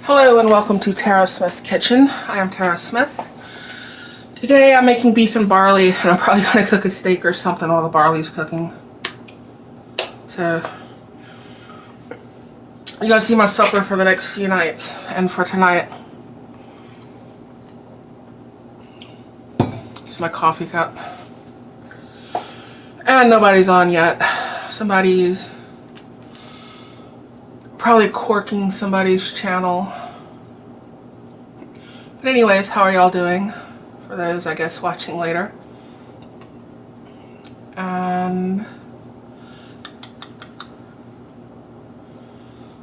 Hello and welcome to Tara Smith's Kitchen. I am Tara Smith. Today I'm making beef and barley, and I'm probably going to cook a steak or something while the barley's cooking. So, you guys see my supper for the next few nights and for tonight. It's my coffee cup. And nobody's on yet. Somebody's probably corking somebody's channel. But anyways, how are y'all doing? For those, I guess, watching later. And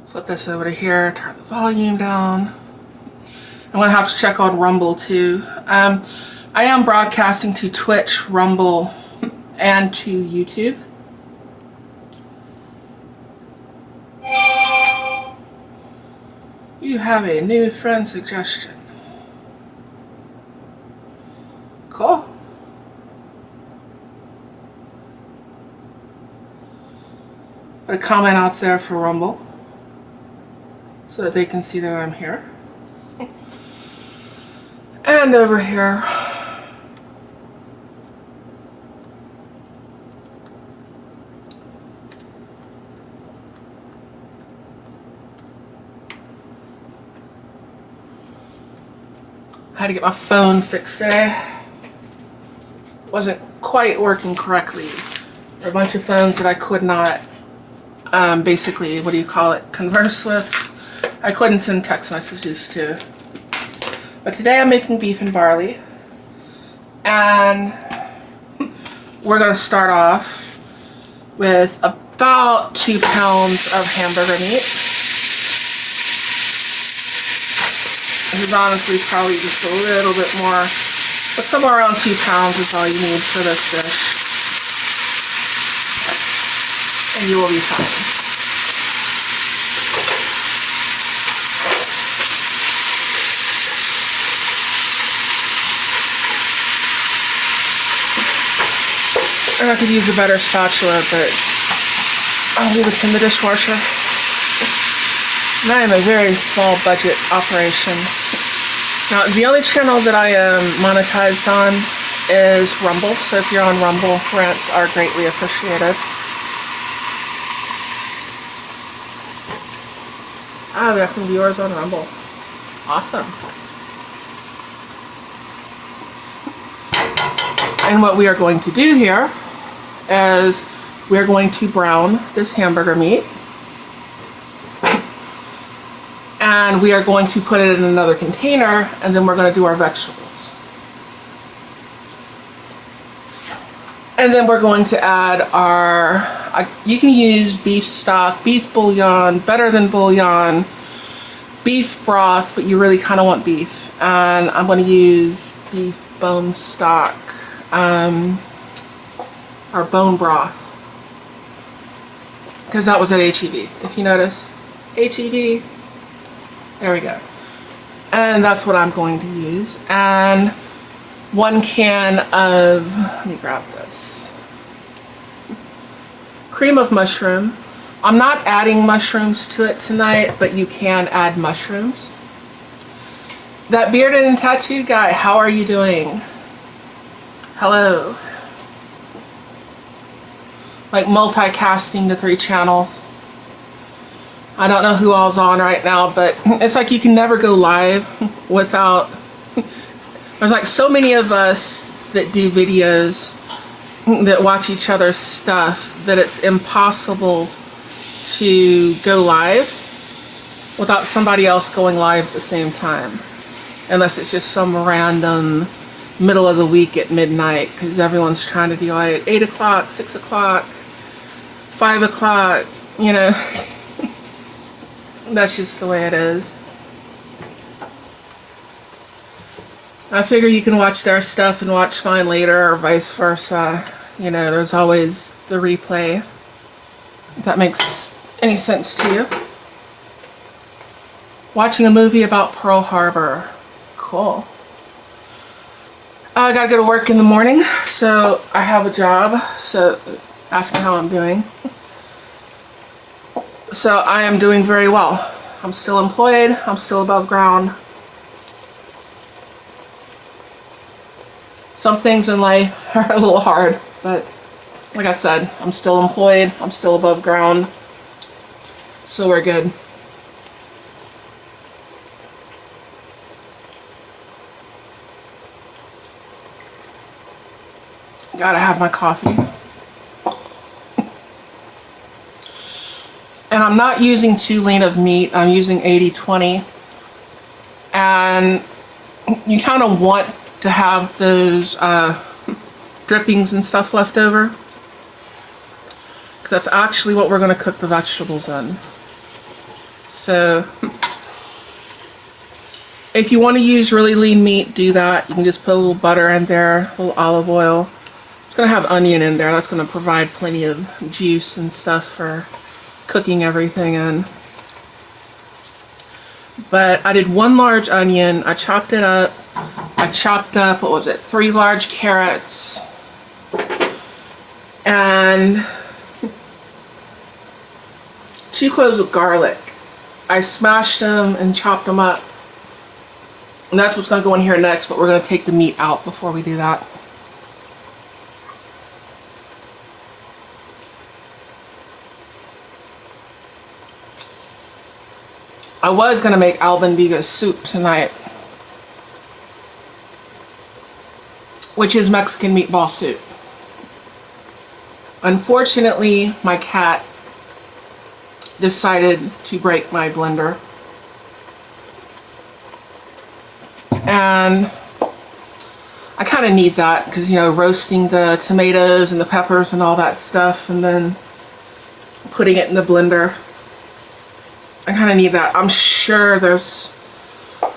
flip this over to here, turn the volume down. I'm gonna have to check on Rumble too. I am broadcasting to Twitch, Rumble, and to YouTube. You have a new friend suggestion. Cool. Put a comment out there for Rumble so that they can see that I'm here. And over here. I had to get my phone fixed today. Wasn't quite working correctly. There are a bunch of phones that I could not basically, what do you call it, converse with. I couldn't send text messages to. But today I'm making beef and barley. And we're going to start off with about 2 pounds of hamburger meat. This is honestly probably just a little bit more, but somewhere around 2 pounds is all you need for this dish. And you will be fine. And I could use a better spatula, but I'll leave it in the dishwasher. And I am a very small budget operation. Now, the only channel that I am monetized on is Rumble, so if you're on Rumble, rants are greatly appreciated. Ah, we got some viewers on Rumble. Awesome. And what we are going to do here is we're going to brown this hamburger meat. And we are going to put it in another container, and then we're going to do our vegetables. And then we're going to add our, you can use beef stock, beef bouillon, better than bouillon, beef broth, but you really kind of want beef. And I'm going to use beef bone stock, or bone broth, because that was at HEB, if you notice. HEB. There we go. And that's what I'm going to use. And 1 can of, let me grab this, cream of mushroom. I'm not adding mushrooms to it tonight, but you can add mushrooms. That bearded and tattooed guy, how are you doing? Hello. Like multicasting to 3 channels. I don't know who all's on right now, but it's like you can never go live without, there's like so many of us that do videos that watch each other's stuff that it's impossible to go live without somebody else going live at the same time, unless it's just some random middle of the week at midnight, because everyone's trying to do like 8 o'clock, 6 o'clock, 5 o'clock, you know. That's just the way it is. I figure you can watch their stuff and watch mine later, or vice versa. You know, there's always the replay. If that makes any sense to you. Watching a movie about Pearl Harbor. Cool. I gotta go to work in the morning, so I have a job, so ask me how I'm doing. So I am doing very well. I'm still employed. I'm still above ground. Some things in life are a little hard, but like I said, I'm still employed. I'm still above ground. So we're good. Gotta have my coffee. And I'm not using too lean of meat. I'm using 80-20. And you kind of want to have those drippings and stuff left over. Because that's actually what we're going to cook the vegetables in. So if you want to use really lean meat, do that. You can just put a little butter in there, a little olive oil. It's going to have onion in there. That's going to provide plenty of juice and stuff for cooking everything in. But I did 1 large onion. I chopped it up. I chopped up, what was it, 3 large carrots. And 2 cloves of garlic. I smashed them and chopped them up. And that's what's going to go in here next, but we're going to take the meat out before we do that. I was going to make albondiga soup tonight, which is Mexican meatball soup. Unfortunately, my cat decided to break my blender. And I kind of need that because, you know, roasting the tomatoes and the peppers and all that stuff and then putting it in the blender. I kind of need that. I'm sure there's a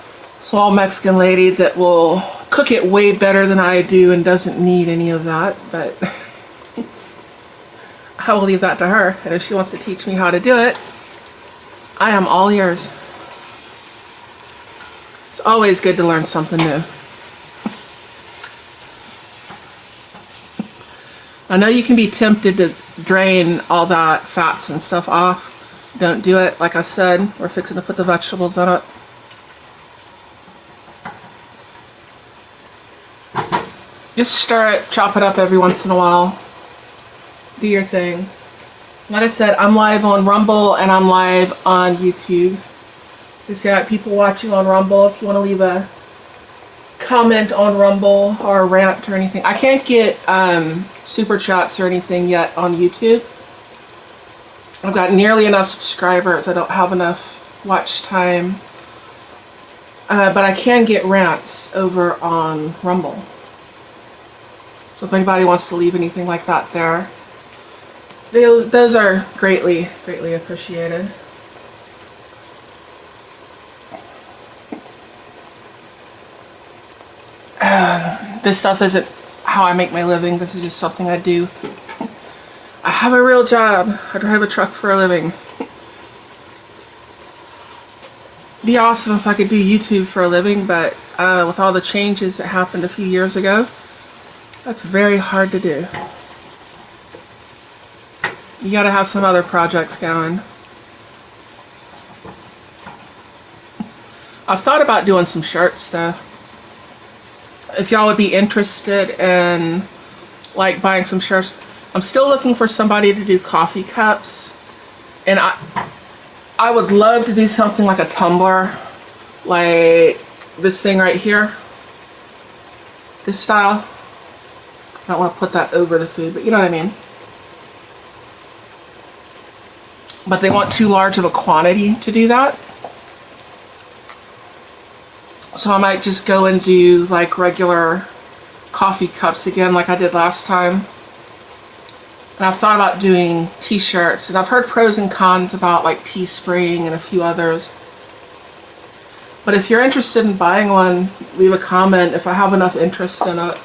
small Mexican lady that will cook it way better than I do and doesn't need any of that, but I will leave that to her. And if she wants to teach me how to do it, I am all ears. It's always good to learn something new. I know you can be tempted to drain all that fats and stuff off. Don't do it. Like I said, we're fixing to put the vegetables on it. Just stir it, chop it up every once in a while. Do your thing. Like I said, I'm live on Rumble and I'm live on YouTube. You see, I got people watching on Rumble. If you want to leave a comment on Rumble or a rant or anything. I can't get super chats or anything yet on YouTube. I've got nearly enough subscribers. I don't have enough watch time. But I can get rants over on Rumble. So if anybody wants to leave anything like that there, those are greatly, greatly appreciated. This stuff isn't how I make my living. This is just something I do. I have a real job. I drive a truck for a living. It'd be awesome if I could do YouTube for a living, but with all the changes that happened a few years ago, that's very hard to do. You gotta have some other projects going. I've thought about doing some shirts though. If y'all would be interested in like buying some shirts. I'm still looking for somebody to do coffee cups, and I would love to do something like a tumbler, like this thing right here, this style. I don't want to put that over the food, but you know what I mean. But they want too large of a quantity to do that. So I might just go and do like regular coffee cups again like I did last time. And I've thought about doing t-shirts, and I've heard pros and cons about like Teespring and a few others. But if you're interested in buying one, leave a comment. If I have enough interest in it,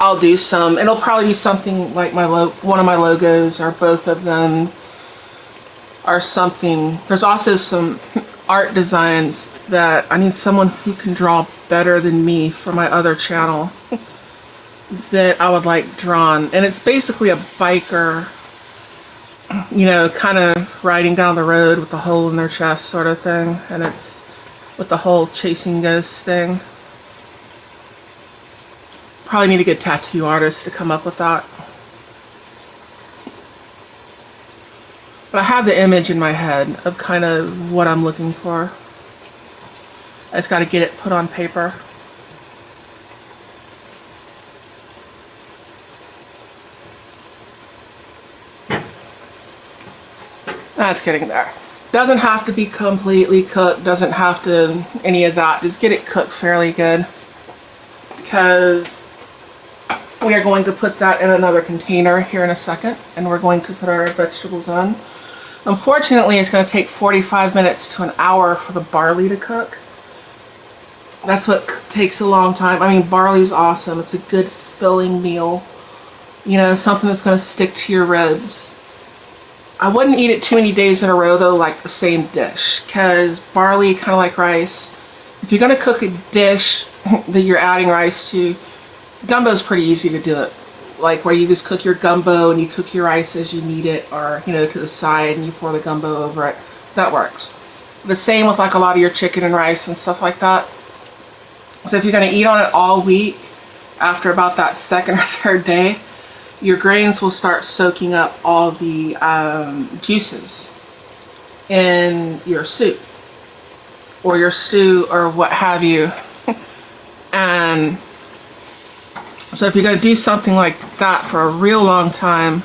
I'll do some. It'll probably be something like my one of my logos or both of them or something. There's also some art designs that I need someone who can draw better than me for my other channel. That I would like drawn, and it's basically a biker you know, kind of riding down the road with the hole in their chest sort of thing. And it's with the whole chasing ghosts thing. Probably need a good tattoo artist to come up with that. But I have the image in my head of kind of what I'm looking for. I just got to get it put on paper. That's getting there. Doesn't have to be completely cooked, doesn't have to any of that. Just get it cooked fairly good, because we are going to put that in another container here in a second, and we're going to put our vegetables in. Unfortunately, it's going to take 45 minutes to an hour for the barley to cook. That's what takes a long time. I mean, barley's awesome. It's a good filling meal. You know, something that's going to stick to your ribs. I wouldn't eat it too many days in a row though, like the same dish, because barley, kind of like rice, if you're going to cook a dish that you're adding rice to, gumbo's pretty easy to do it. Like where you just cook your gumbo and you cook your rice as you need it, or, you know, to the side and you pour the gumbo over it. That works. The same with like a lot of your chicken and rice and stuff like that. So if you're going to eat on it all week, after about that second or third day, your grains will start soaking up all the juices in your soup or your stew or what have you. And so if you're going to do something like that for a real long time,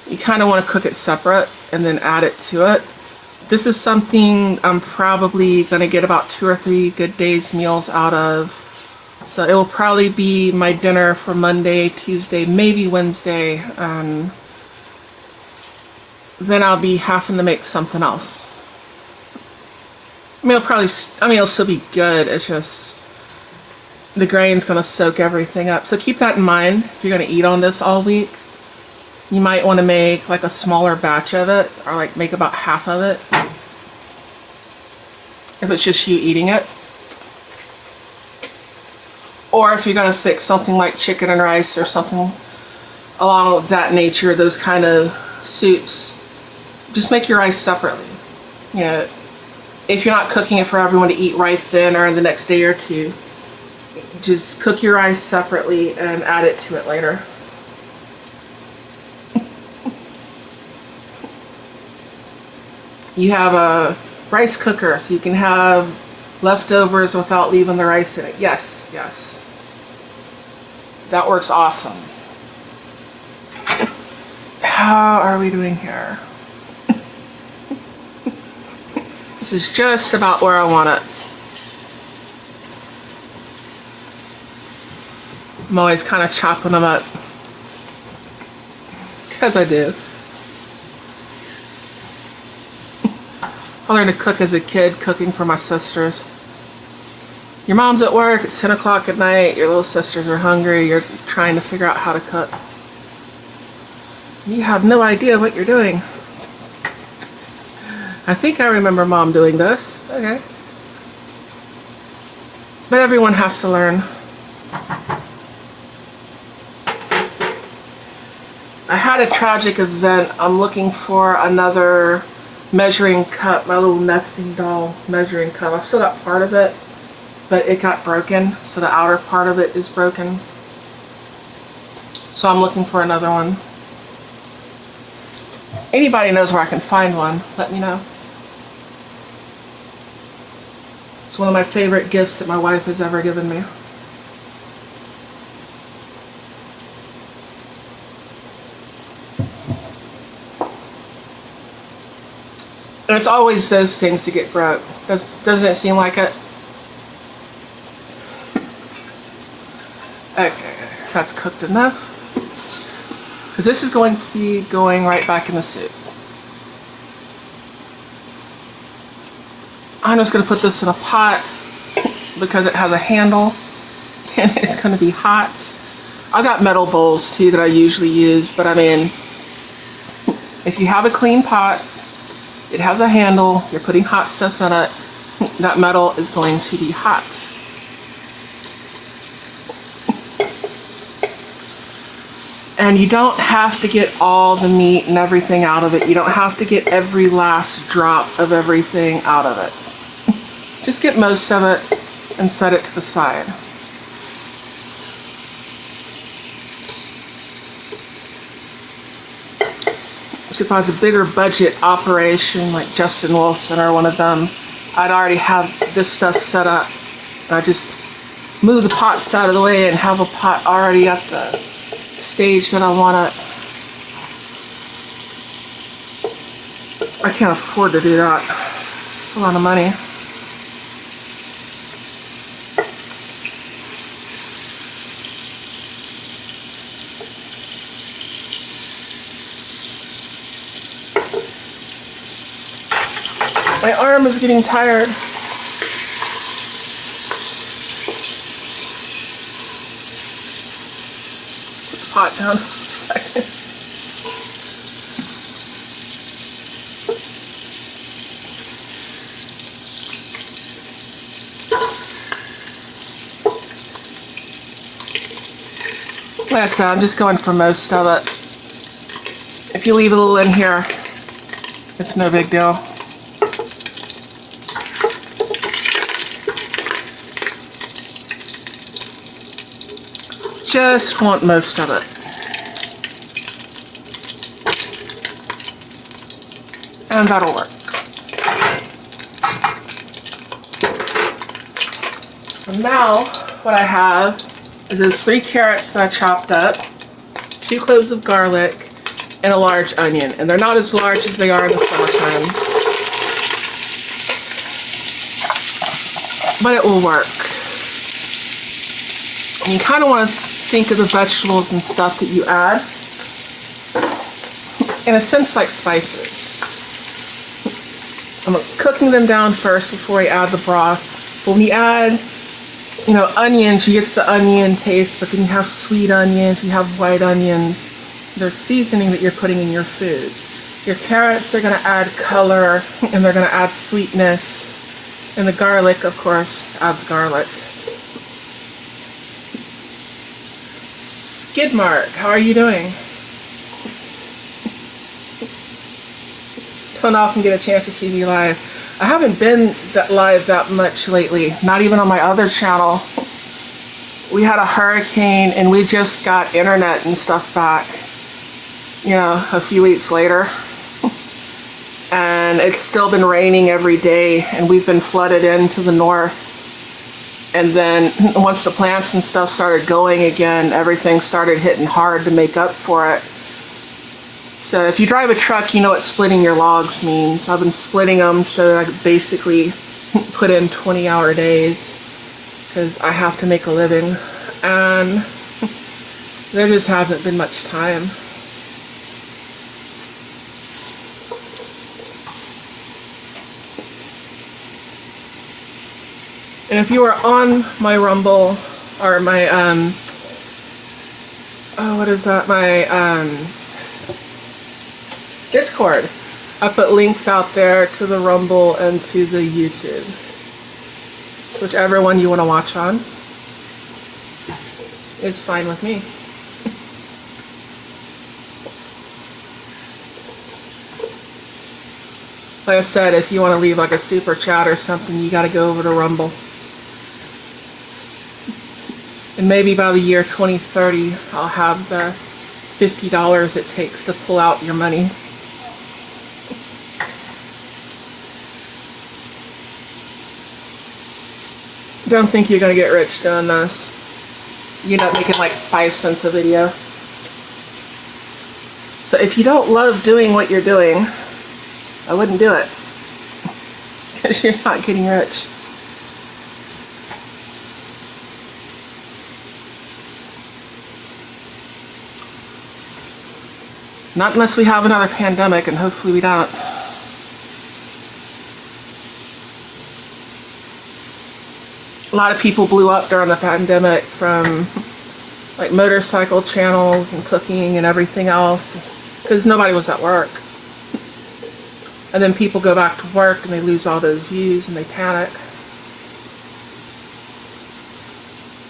you kind of want to cook it separate and then add it to it. This is something I'm probably going to get about 2 or 3 good days meals out of. So it will probably be my dinner for Monday, Tuesday, maybe Wednesday. Then I'll be having to make something else. I mean, it'll still be good. It's just the grain's going to soak everything up. So keep that in mind if you're going to eat on this all week. You might want to make like a smaller batch of it, or like make about half of it if it's just you eating it. Or if you're going to fix something like chicken and rice or something along that nature, those kind of soups, just make your rice separately. You know, if you're not cooking it for everyone to eat right then or the next day or two, just cook your rice separately and add it to it later. You have a rice cooker, so you can have leftovers without leaving the rice in it. Yes, yes. That works awesome. How are we doing here? This is just about where I want it. I'm always kind of chopping them up, because I do. I learned to cook as a kid, cooking for my sisters. Your mom's at work, it's 10 o'clock at night, your little sisters are hungry, you're trying to figure out how to cook. You have no idea what you're doing. I think I remember Mom doing this. Okay. But everyone has to learn. I had a tragic event. I'm looking for another measuring cup, my little nesting doll measuring cup. I've still got part of it, but it got broken, so the outer part of it is broken. So I'm looking for another one. Anybody knows where I can find one, let me know. It's one of my favorite gifts that my wife has ever given me. And it's always those things that get broke. Doesn't it seem like it? Okay, that's cooked enough. Because this is going to be going right back in the soup. I'm just going to put this in a pot because it has a handle and it's going to be hot. I got metal bowls too that I usually use, but I mean, if you have a clean pot, it has a handle, you're putting hot stuff in it, that metal is going to be hot. And you don't have to get all the meat and everything out of it. You don't have to get every last drop of everything out of it. Just get most of it and set it to the side. So if I was a bigger budget operation like Justin Wilson or one of them, I'd already have this stuff set up. I just move the pots out of the way and have a pot already at the stage that I want it. I can't afford to do that. It's a lot of money. My arm is getting tired. Put the pot down for a second. Like I said, I'm just going for most of it. If you leave a little in here, it's no big deal. Just want most of it. And that'll work. And now what I have is those 3 carrots that I chopped up, 2 cloves of garlic, and a large onion. And they're not as large as they are in the summertime. But it will work. And you kind of want to think of the vegetables and stuff that you add in a sense like spices. I'm cooking them down first before I add the broth. But when you add, you know, onions, you get the onion taste, but then you have sweet onions, you have white onions. There's seasoning that you're putting in your food. Your carrots are going to add color and they're going to add sweetness. And the garlic, of course, adds garlic. Skidmark, how are you doing? Don't often get a chance to see me live. I haven't been live that much lately, not even on my other channel. We had a hurricane and we just got internet and stuff back, you know, a few weeks later. And it's still been raining every day and we've been flooded into the north. And then once the plants and stuff started going again, everything started hitting hard to make up for it. So if you drive a truck, you know what splitting your logs means. I've been splitting them so that I could basically put in 20-hour days because I have to make a living. And there just hasn't been much time. And if you are on my Rumble or my what is that? My Discord. I put links out there to the Rumble and to the YouTube. Whichever one you want to watch on is fine with me. Like I said, if you want to leave like a super chat or something, you got to go over to Rumble. And maybe by the year 2030, I'll have the $50 it takes to pull out your money. Don't think you're going to get rich doing this. You're not making like 5 cents a video. So if you don't love doing what you're doing, I wouldn't do it. Because you're not getting rich. Not unless we have another pandemic, and hopefully we don't. A lot of people blew up during the pandemic from like motorcycle channels and cooking and everything else because nobody was at work. And then people go back to work and they lose all those views and they panic.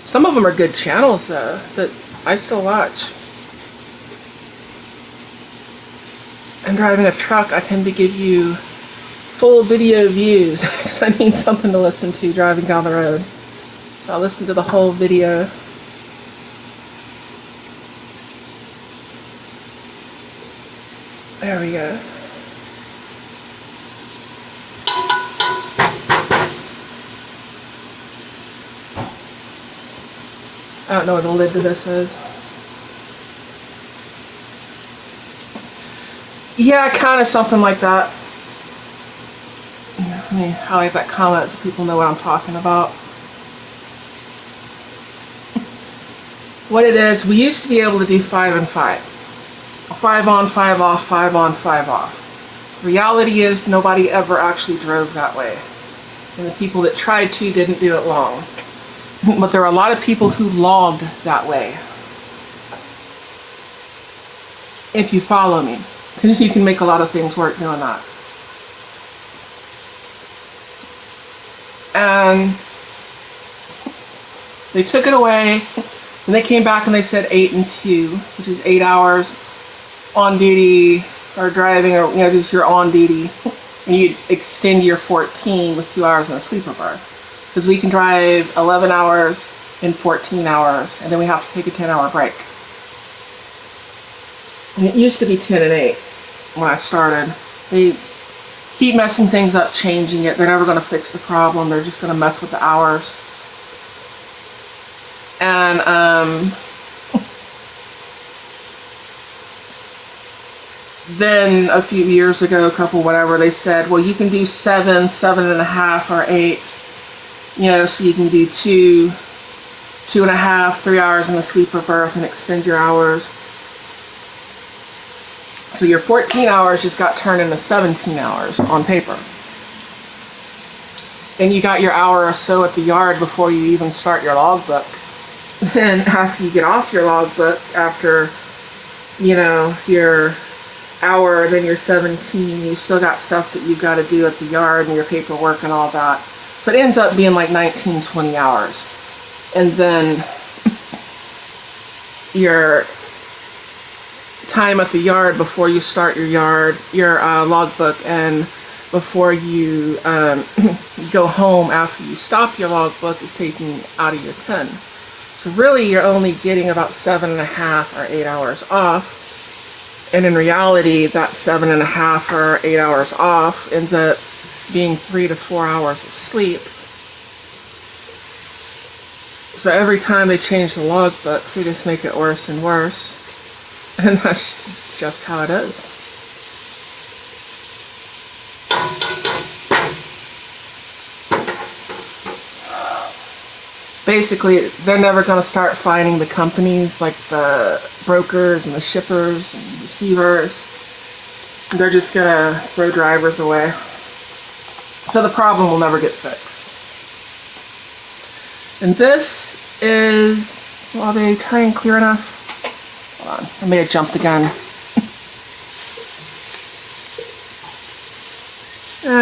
Some of them are good channels though that I still watch. I'm driving a truck, I tend to give you full video views because I need something to listen to driving down the road. So I'll listen to the whole video. There we go. I don't know what the lid to this is. Yeah, kind of something like that. Let me highlight that comment so people know what I'm talking about. What it is, we used to be able to do 5 and 5. 5 on, 5 off, 5 on, 5 off. Reality is nobody ever actually drove that way. And the people that tried to didn't do it long. But there are a lot of people who logged that way. If you follow me. Because you can make a lot of things work doing that. And they took it away. And they came back and they said 8 and 2, which is 8 hours on duty or driving, or just you're on duty. And you extend your 14 with 2 hours in a sleeper berth. Because we can drive 11 hours in 14 hours, and then we have to take a 10-hour break. And it used to be 10 and 8 when I started. They keep messing things up, changing it. They're never going to fix the problem. They're just going to mess with the hours. And then a few years ago, a couple, whatever, they said, well, you can do 7, 7.5, or 8. So you can do 2, 2.5, 3 hours in the sleeper berth and extend your hours. So your 14 hours just got turned into 17 hours on paper. And you got your hour or so at the yard before you even start your logbook. Then after you get off your logbook, after, your hour, then you're 17, you've still got stuff that you've got to do at the yard and your paperwork and all that. So it ends up being like 19, 20 hours. And then your time at the yard before you start your logbook, and before you go home after you stop your logbook is taken out of your 10. So really you're only getting about 7.5 or 8 hours off. And in reality, that 7.5 or 8 hours off ends up being 3 to 4 hours of sleep. So every time they change the logbooks, they just make it worse and worse. And that's just how it is. Basically, they're never going to start finding the companies, like the brokers and the shippers and receivers. They're just going to throw drivers away. So the problem will never get fixed. And this is, are they turning clear enough? Hold on, I may have jumped the gun.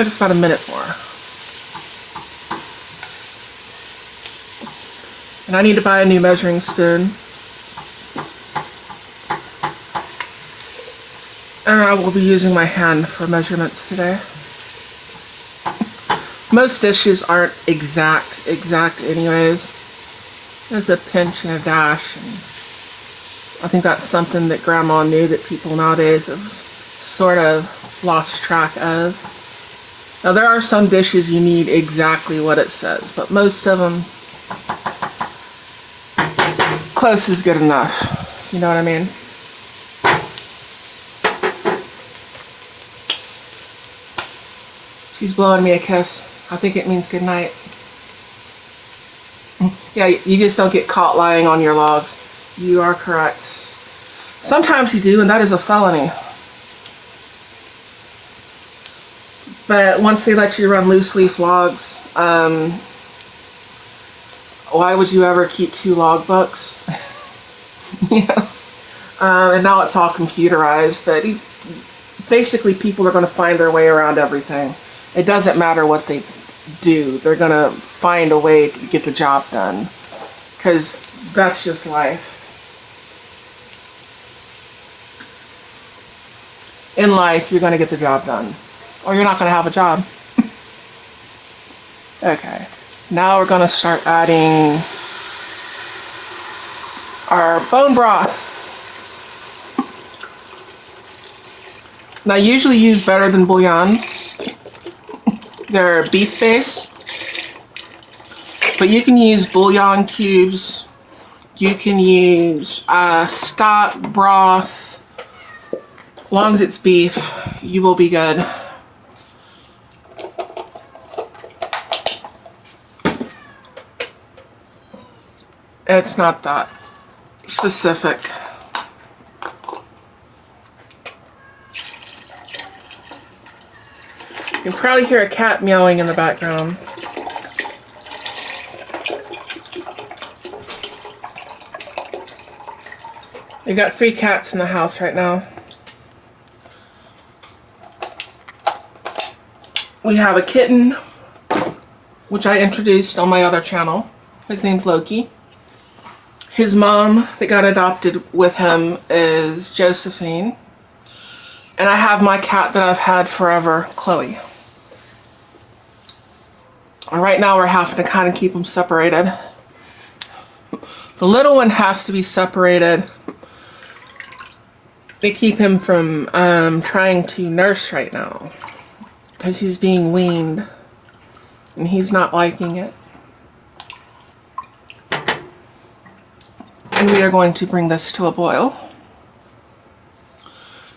Just about a minute more. And I need to buy a new measuring spoon. And I will be using my hand for measurements today. Most dishes aren't exact anyways. There's a pinch and a dash. And I think that's something that Grandma knew that people nowadays have sort of lost track of. Now there are some dishes you need exactly what it says, but most of them, close is good enough. You know what I mean? She's blowing me a kiss. I think it means good night. Yeah, you just don't get caught lying on your logs. You are correct. Sometimes you do, and that is a felony. But once they let you run loose leaf logs, why would you ever keep 2 logbooks? And now it's all computerized, but basically people are going to find their way around everything. It doesn't matter what they do. They're going to find a way to get the job done, because that's just life. in life, you're going to get the job done. Or you're not going to have a job. Okay. Now we're going to start adding our bone broth. Now, I usually use better than bouillon. They're beef base. But you can use bouillon cubes. You can use stock, broth. As long as it's beef, you will be good. It's not that specific. You can probably hear a cat meowing in the background. We've got 3 cats in the house right now. We have a kitten, which I introduced on my other channel. His name's Loki. His mom that got adopted with him is Josephine. And I have my cat that I've had forever, Chloe. And right now we're having to kind of keep them separated. The little one has to be separated. They keep him from trying to nurse right now because he's being weaned and he's not liking it. And we are going to bring this to a boil.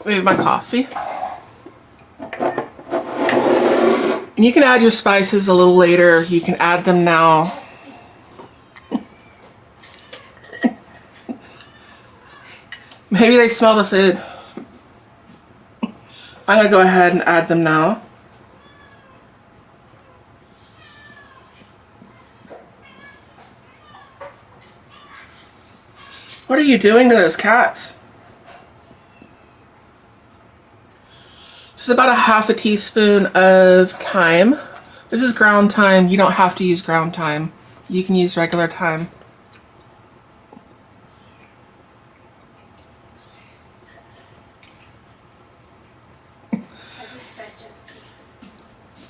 We have my coffee. And you can add your spices a little later. You can add them now. Maybe they smell the food. I'm going to go ahead and add them now. What are you doing to those cats? This is about a half a teaspoon of thyme. This is ground thyme. You don't have to use ground thyme. You can use regular thyme.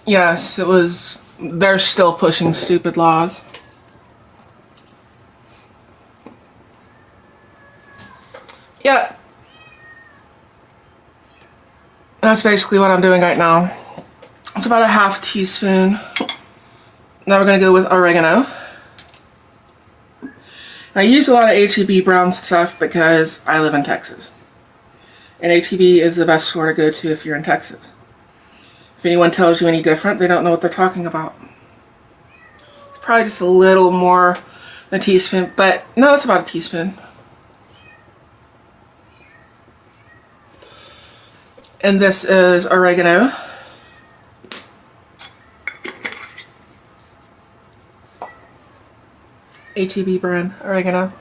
Yes, it was. They're still pushing stupid laws. Yeah. That's basically what I'm doing right now. It's about a half teaspoon. Now we're going to go with oregano. I use a lot of HEB brown stuff because I live in Texas. And HEB is the best store to go to if you're in Texas. If anyone tells you any different, they don't know what they're talking about. It's probably just a little more than a teaspoon, but no, it's about a teaspoon. And this is oregano. HEB brand oregano.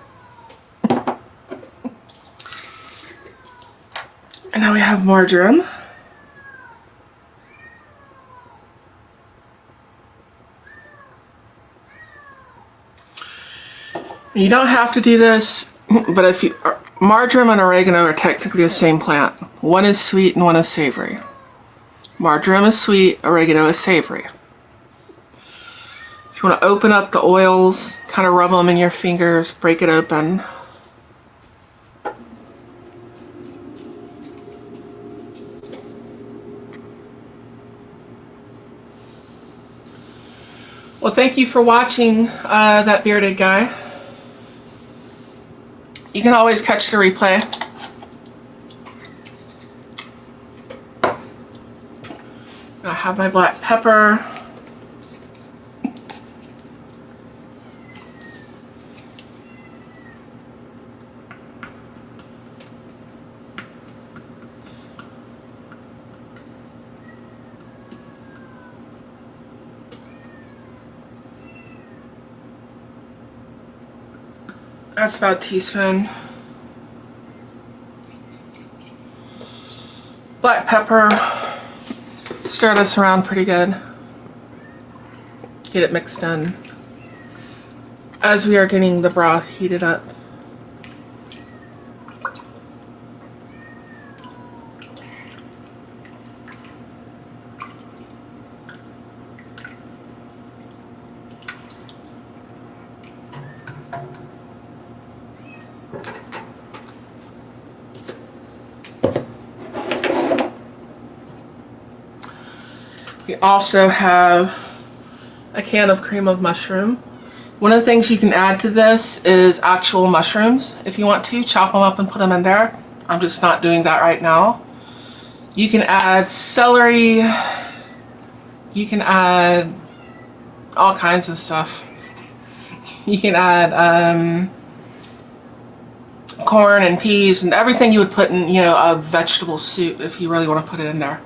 And now we have marjoram. You don't have to do this, but if you, marjoram and oregano are technically the same plant. One is sweet and one is savory. Marjoram is sweet, oregano is savory. If you want to open up the oils, kind of rub them in your fingers, break it open. Well, thank you for watching that bearded guy. You can always catch the replay. I have my black pepper. That's about a teaspoon. Black pepper. Stir this around pretty good. Get it mixed in. As we are getting the broth heated up. We also have a can of cream of mushroom. One of the things you can add to this is actual mushrooms. If you want to, chop them up and put them in there. I'm just not doing that right now. You can add celery. You can add all kinds of stuff. You can add corn and peas and everything you would put in, you know, a vegetable soup if you really want to put it in there.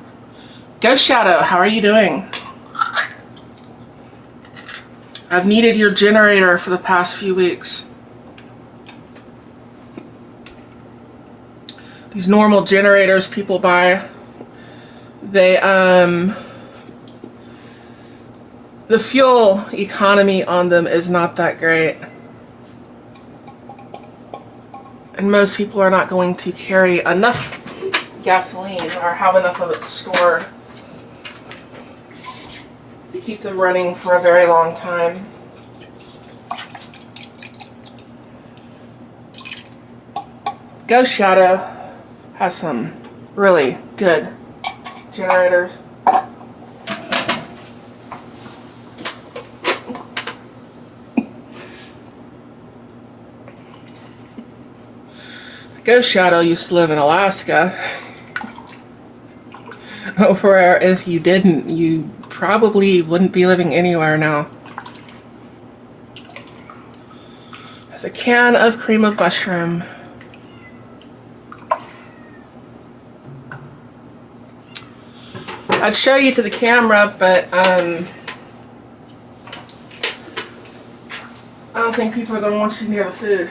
Ghost Shadow, how are you doing? I've needed your generator for the past few weeks. These normal generators people buy, they the fuel economy on them is not that great. And most people are not going to carry enough gasoline or have enough of it stored to keep them running for a very long time. Ghost Shadow has some really good generators. Ghost Shadow used to live in Alaska, where if you didn't, you probably wouldn't be living anywhere now. There's a can of cream of mushroom. I'd show you to the camera, but I don't think people are going to want you near the food.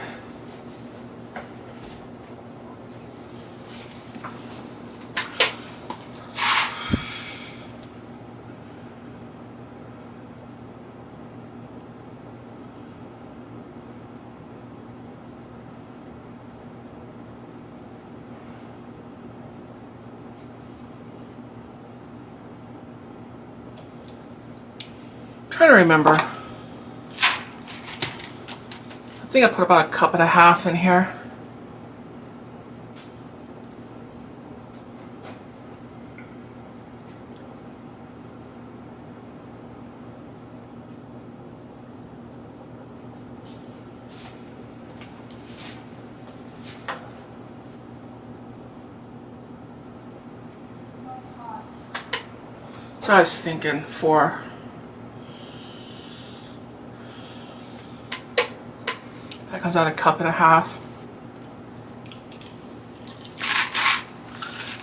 Trying to remember. I think I put about 1.5 cups in here. So I was thinking 4. That comes out 1.5 cups.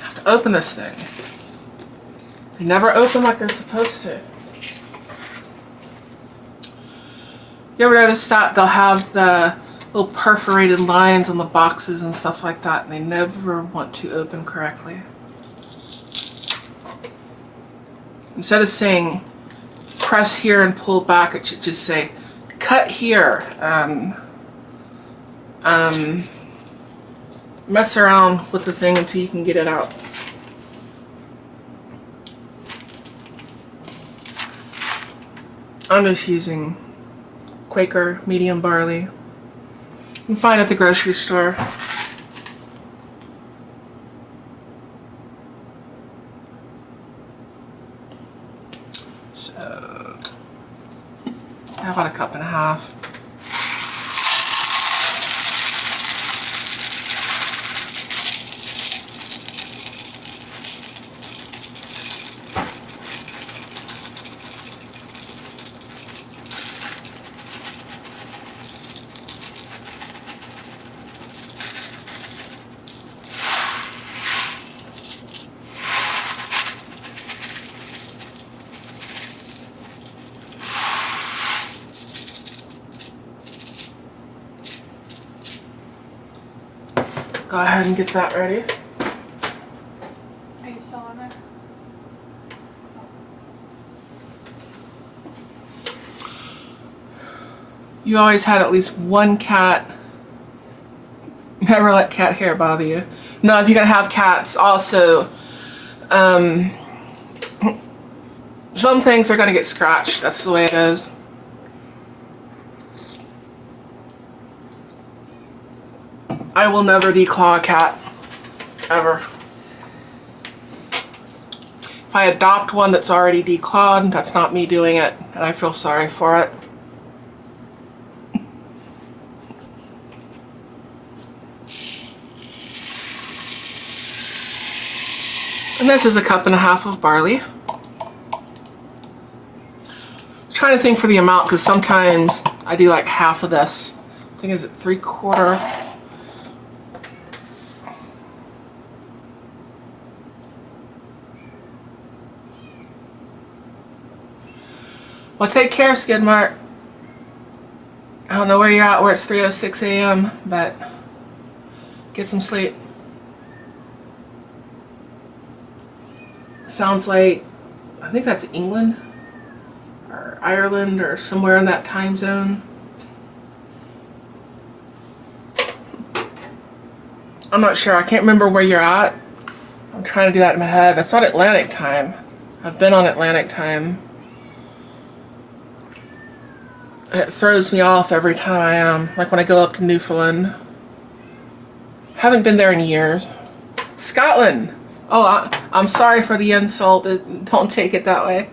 I have to open this thing. They never open like they're supposed to. You ever notice that they'll have the little perforated lines on the boxes and stuff like that, and they never want to open correctly? Instead of saying press here and pull back, it should just say cut here. Mess around with the thing until you can get it out. I'm just using Quaker medium barley. You can find it at the grocery store. So, about 1.5 cups. Go ahead and get that ready. Are you still on there? You always had at least one cat. Never let cat hair bother you. No, if you're gonna have cats, also, some things are gonna get scratched. That's the way it is. I will never declaw a cat, ever. If I adopt one that's already declawed, that's not me doing it, and I feel sorry for it. And this is a cup and a half of barley. I was trying to think for the amount because sometimes I do like half of this. I think it's 3/4. Well, take care, Skidmark. I don't know where you're at, where it's 3:06 a.m., but get some sleep. Sounds like, I think that's England or Ireland or somewhere in that time zone. I'm not sure. I can't remember where you're at. I'm trying to do that in my head. It's not Atlantic time. I've been on Atlantic time. It throws me off every time I am. Like when I go up to Newfoundland. Haven't been there in years. Scotland. Oh, I'm sorry for the insult. Don't take it that way.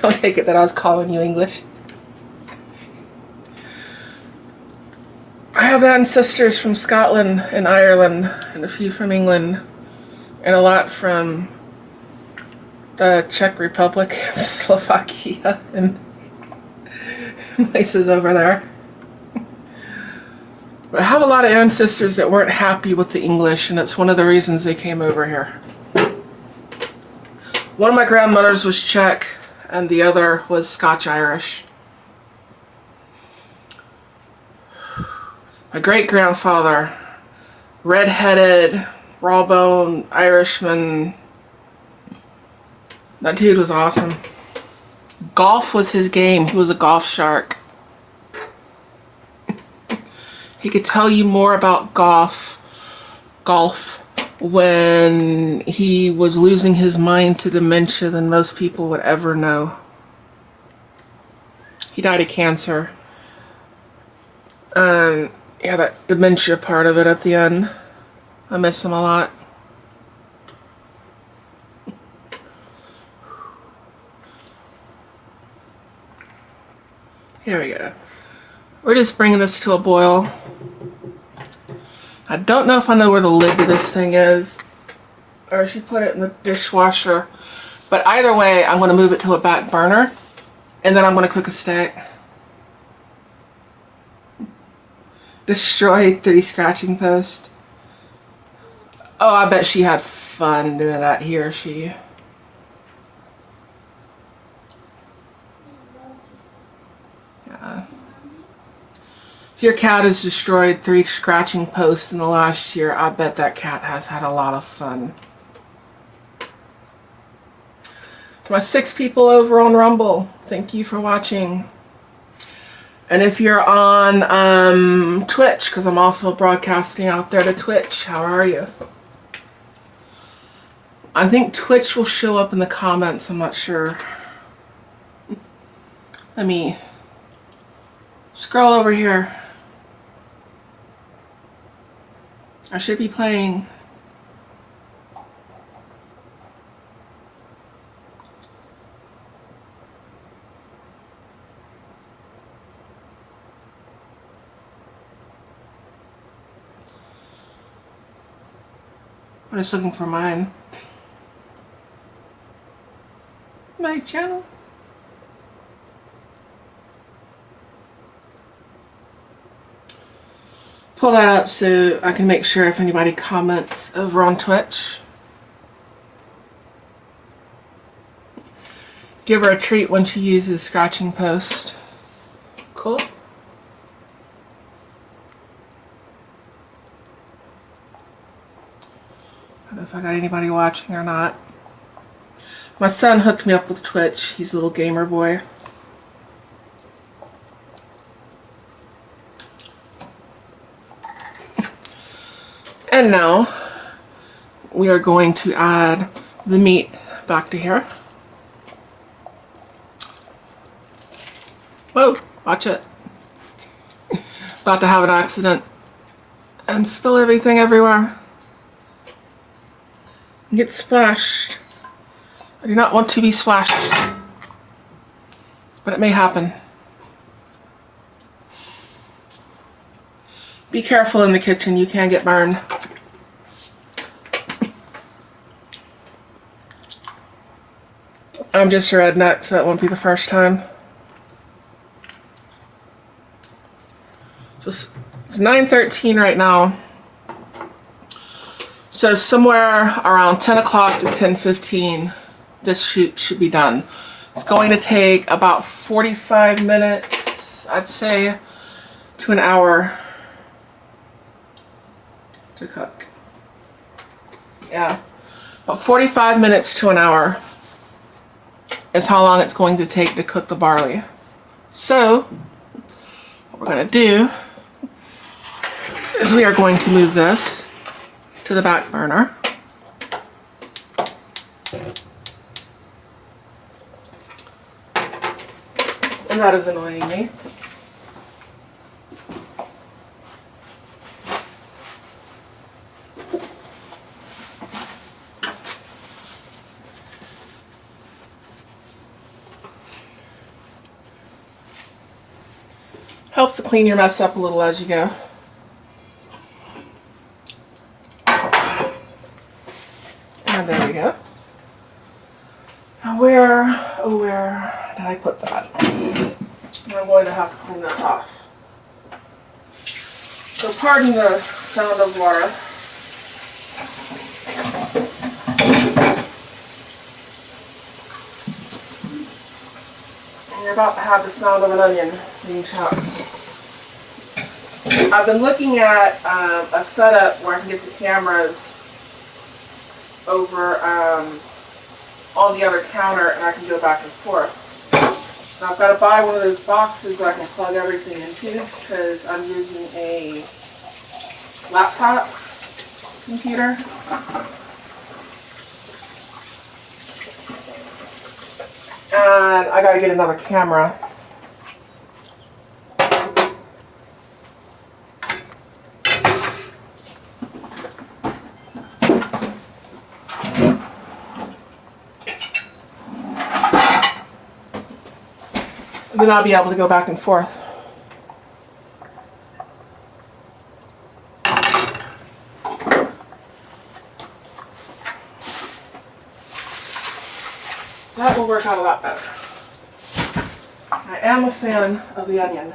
Don't take it that I was calling you English. I have ancestors from Scotland and Ireland, and a few from England, and a lot from the Czech Republic, Slovakia, and places over there. But I have a lot of ancestors that weren't happy with the English, and it's one of the reasons they came over here. One of my grandmothers was Czech, and the other was Scotch-Irish. My great-grandfather, red-headed, raw-boned Irishman. That dude was awesome. Golf was his game. He was a golf shark. He could tell you more about golf when he was losing his mind to dementia than most people would ever know. He died of cancer. Yeah, that dementia part of it at the end. I miss him a lot. Here we go. We're just bringing this to a boil. I don't know if I know where the lid to this thing is, or I should put it in the dishwasher. But either way, I'm going to move it to a back burner, and then I'm going to cook a steak. Destroyed 3 scratching posts. Oh, I bet she had fun doing that, he or she. Yeah. If your cat has destroyed 3 scratching posts in the last year, I bet that cat has had a lot of fun. My 6 people over on Rumble, thank you for watching. And if you're on Twitch, because I'm also broadcasting out there to Twitch, how are you? I think Twitch will show up in the comments, I'm not sure. Let me scroll over here. I should be playing. I'm just looking for mine. My channel. Pull that up so I can make sure if anybody comments over on Twitch. Give her a treat when she uses scratching post. Cool. I don't know if I got anybody watching or not. My son hooked me up with Twitch. He's a little gamer boy. And now we are going to add the meat back to here. Whoa, watch it. About to have an accident and spill everything everywhere. get splashed. I do not want to be splashed, but it may happen. Be careful in the kitchen, you can get burned. I'm just a redneck, so it won't be the first time. It's 9:13 right now. So somewhere around 10 o'clock to 10:15, this shoot should be done. It's going to take about 45 minutes, I'd say, to an hour to cook. Yeah, about 45 minutes to an hour is how long it's going to take to cook the barley. So, what we're going to do is we are going to move this to the back burner. And that is annoying me. Helps to clean your mess up a little as you go. And there we go. Now where did I put that? I'm going to have to clean this off. So pardon the sound of water. And you're about to have the sound of an onion being chopped. I've been looking at a setup where I can get the cameras over on the other counter and I can go back and forth. Now I've got to buy one of those boxes that I can plug everything into because I'm using a laptop computer. And I got to get another camera. Then I'll be able to go back and forth. That will work out a lot better. I am a fan of the onion.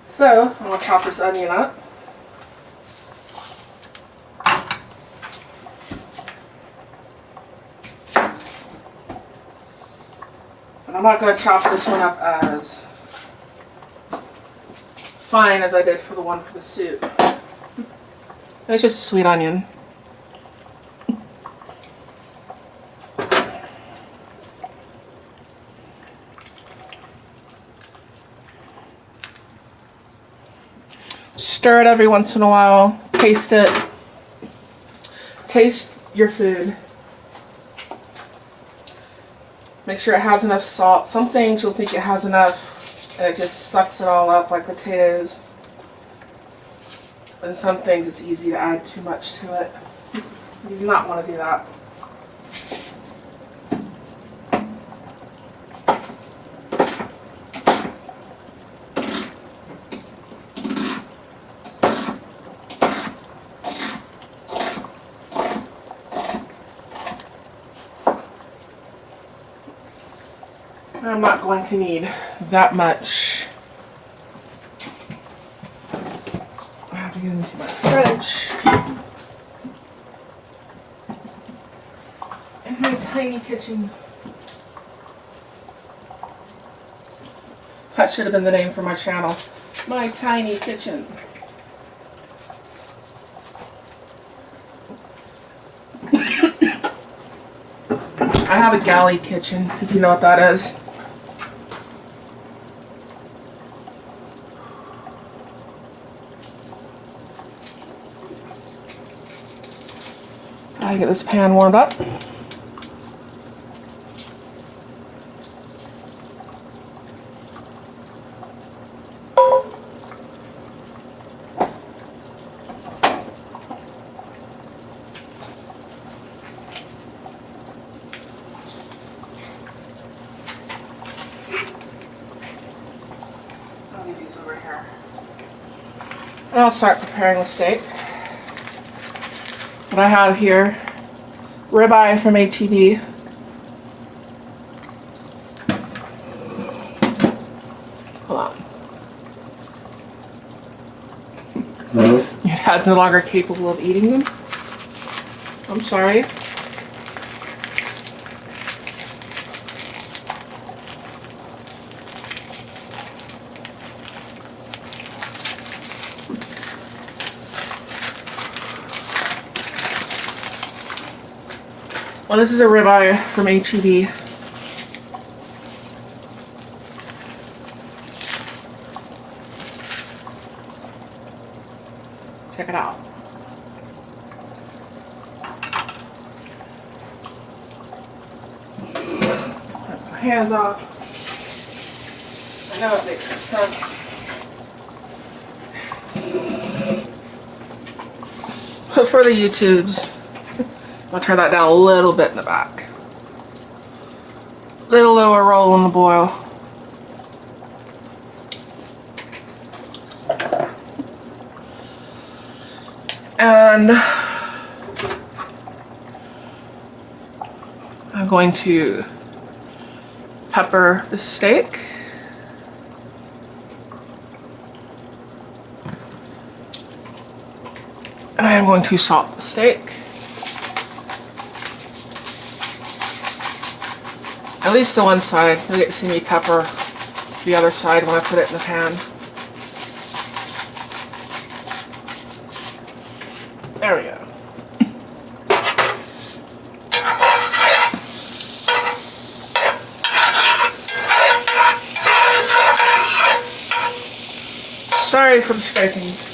So, I'm going to chop this onion up. And I'm not going to chop this one up as fine as I did for the one for the soup. It's just a sweet onion. Stir it every once in a while. Taste it. Taste your food. Make sure it has enough salt. Some things you'll think it has enough and it just sucks it all up like potatoes. And some things it's easy to add too much to it. You do not want to do that. I'm not going to need that much. I have to get into my fridge. In my tiny kitchen. That should have been the name for my channel. My tiny kitchen. I have a galley kitchen, if you know what that is. I get this pan warmed up. over here. And I'll start preparing the steak. What I have here, ribeye from HEB. Hold on. Your dad's no longer capable of eating them. I'm sorry. Well, this is a ribeye from HEB. Check it out. Take my hands off. I know it makes sense. But for the YouTubes, I'll turn that down a little bit in the back. Little lower roll on the boil. And I'm going to pepper the steak. And I'm going to salt the steak. At least the one side. You'll get to see me pepper the other side when I put it in the pan. There we go. Sorry for the scraping.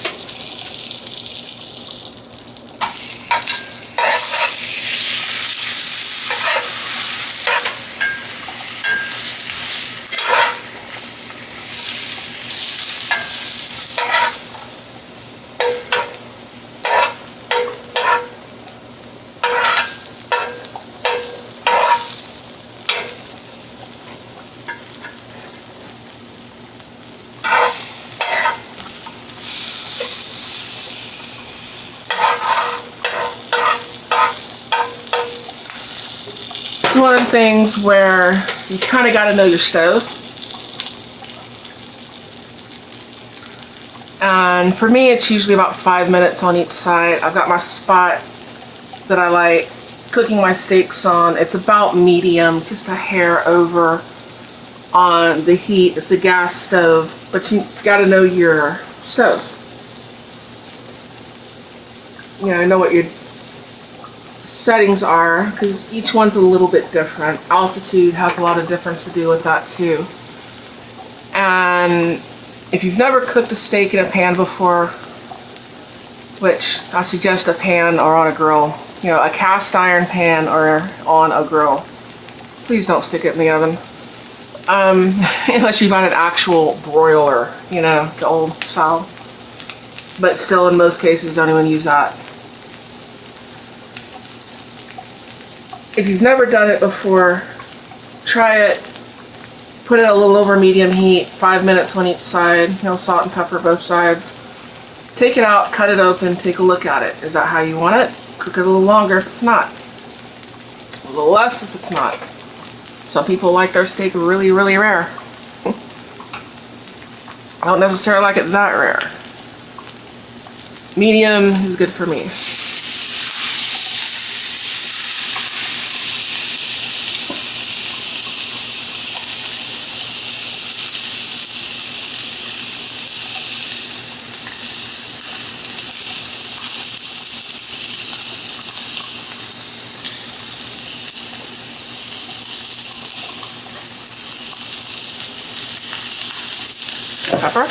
One of the things where you kind of got to know your stove. And for me, it's usually about 5 minutes on each side. I've got my spot that I like cooking my steaks on. It's about medium, just a hair over on the heat. It's a gas stove, but you got to know your stove. You know what your settings are, because each one's a little bit different. Altitude has a lot of difference to do with that too. And if you've never cooked a steak in a pan before, which I suggest a pan or on a grill, you know, a cast iron pan or on a grill, please don't stick it in the oven. Unless you find an actual broiler, you know, the old style. But still, in most cases, don't even use that. If you've never done it before, try it. Put it a little over medium heat, 5 minutes on each side. You know, salt and pepper both sides. Take it out, cut it open, take a look at it. Is that how you want it? Cook it a little longer if it's not. A little less if it's not. Some people like their steak really, really rare. I don't necessarily like it that rare. Medium is good for me. Pepper.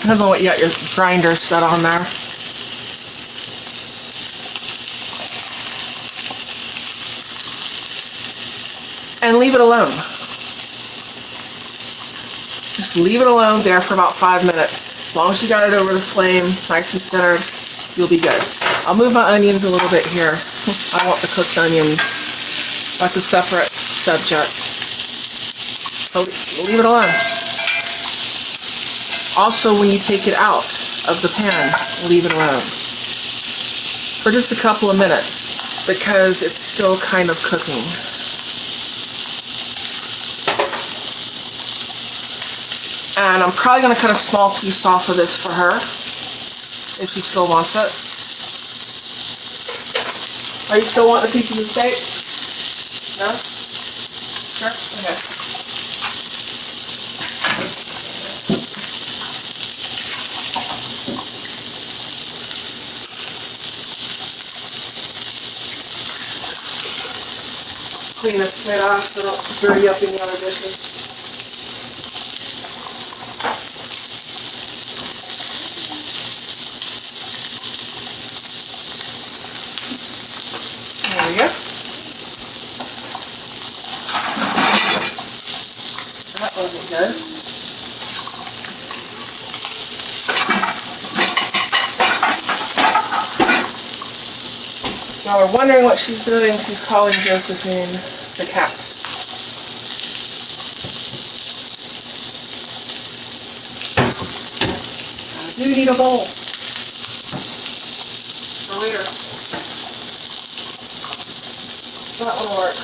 Depends on what you got your grinder set on there. and leave it alone. Just leave it alone there for about 5 minutes. As long as you got it over the flame, nice and centered, you'll be good. I'll move my onions a little bit here. I want the cooked onions. That's a separate subject. So leave it alone. Also, when you take it out of the pan, leave it alone for just a couple of minutes because it's still kind of cooking. And I'm probably going to cut a small piece off of this for her, if she still wants it. Are you still wanting a piece of the steak? No? Sure? Okay. Clean this plate off so I don't dirty up any other dishes. There we go. That wasn't good. Y'all are wondering what she's doing. She's calling Josephine the cat. I do need a bowl for later. That will work.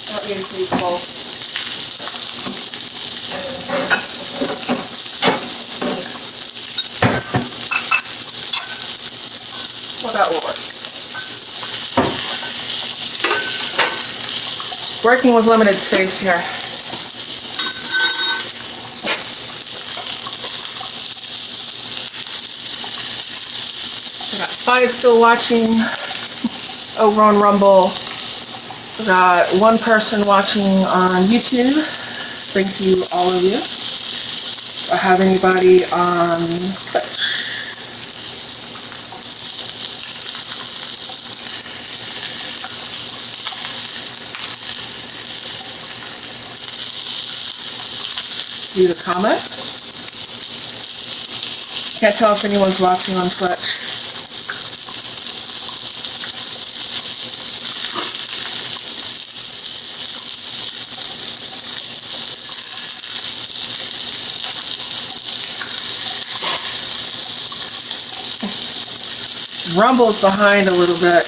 I don't need a huge bowl. Well, that will work. Working with limited space here. We got 5 still watching over on Rumble. We got 1 person watching on YouTube. Thank you, all of you. Do I have anybody on Twitch? Leave a comment. Can't tell if anyone's watching on Twitch. Rumble's behind a little bit.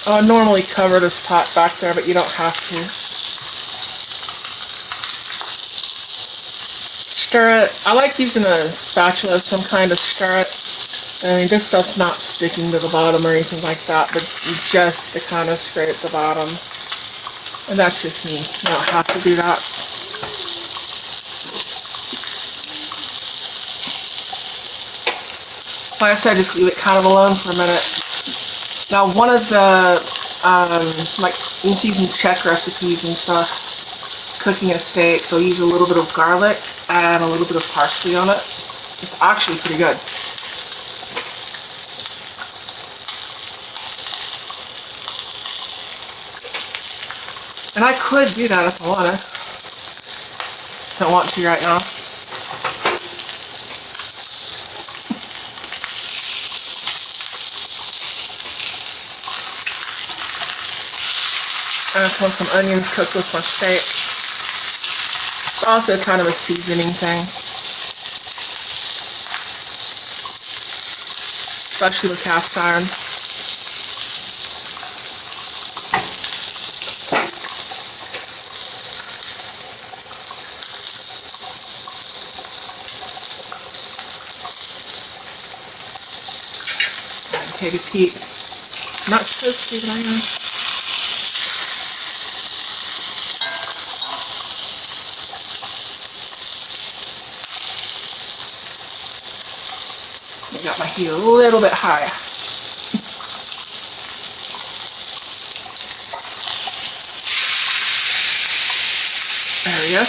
I would normally cover this pot back there, but you don't have to. Stir it. I like using a spatula of some kind to stir it. I mean, this stuff's not sticking to the bottom or anything like that, but just to kind of scrape the bottom. And that's just me. You don't have to do that. Like I said, just leave it kind of alone for a minute. Now, one of the, like, you can see some Czech recipes and stuff, cooking a steak, they'll use a little bit of garlic and a little bit of parsley on it. It's actually pretty good. And I could do that if I wanted. Don't want to right now. I just want some onions cooked with my steak. It's also kind of a seasoning thing. Especially with cast iron. Take a peek. Not supposed to, but I am. I got my heat a little bit high. area.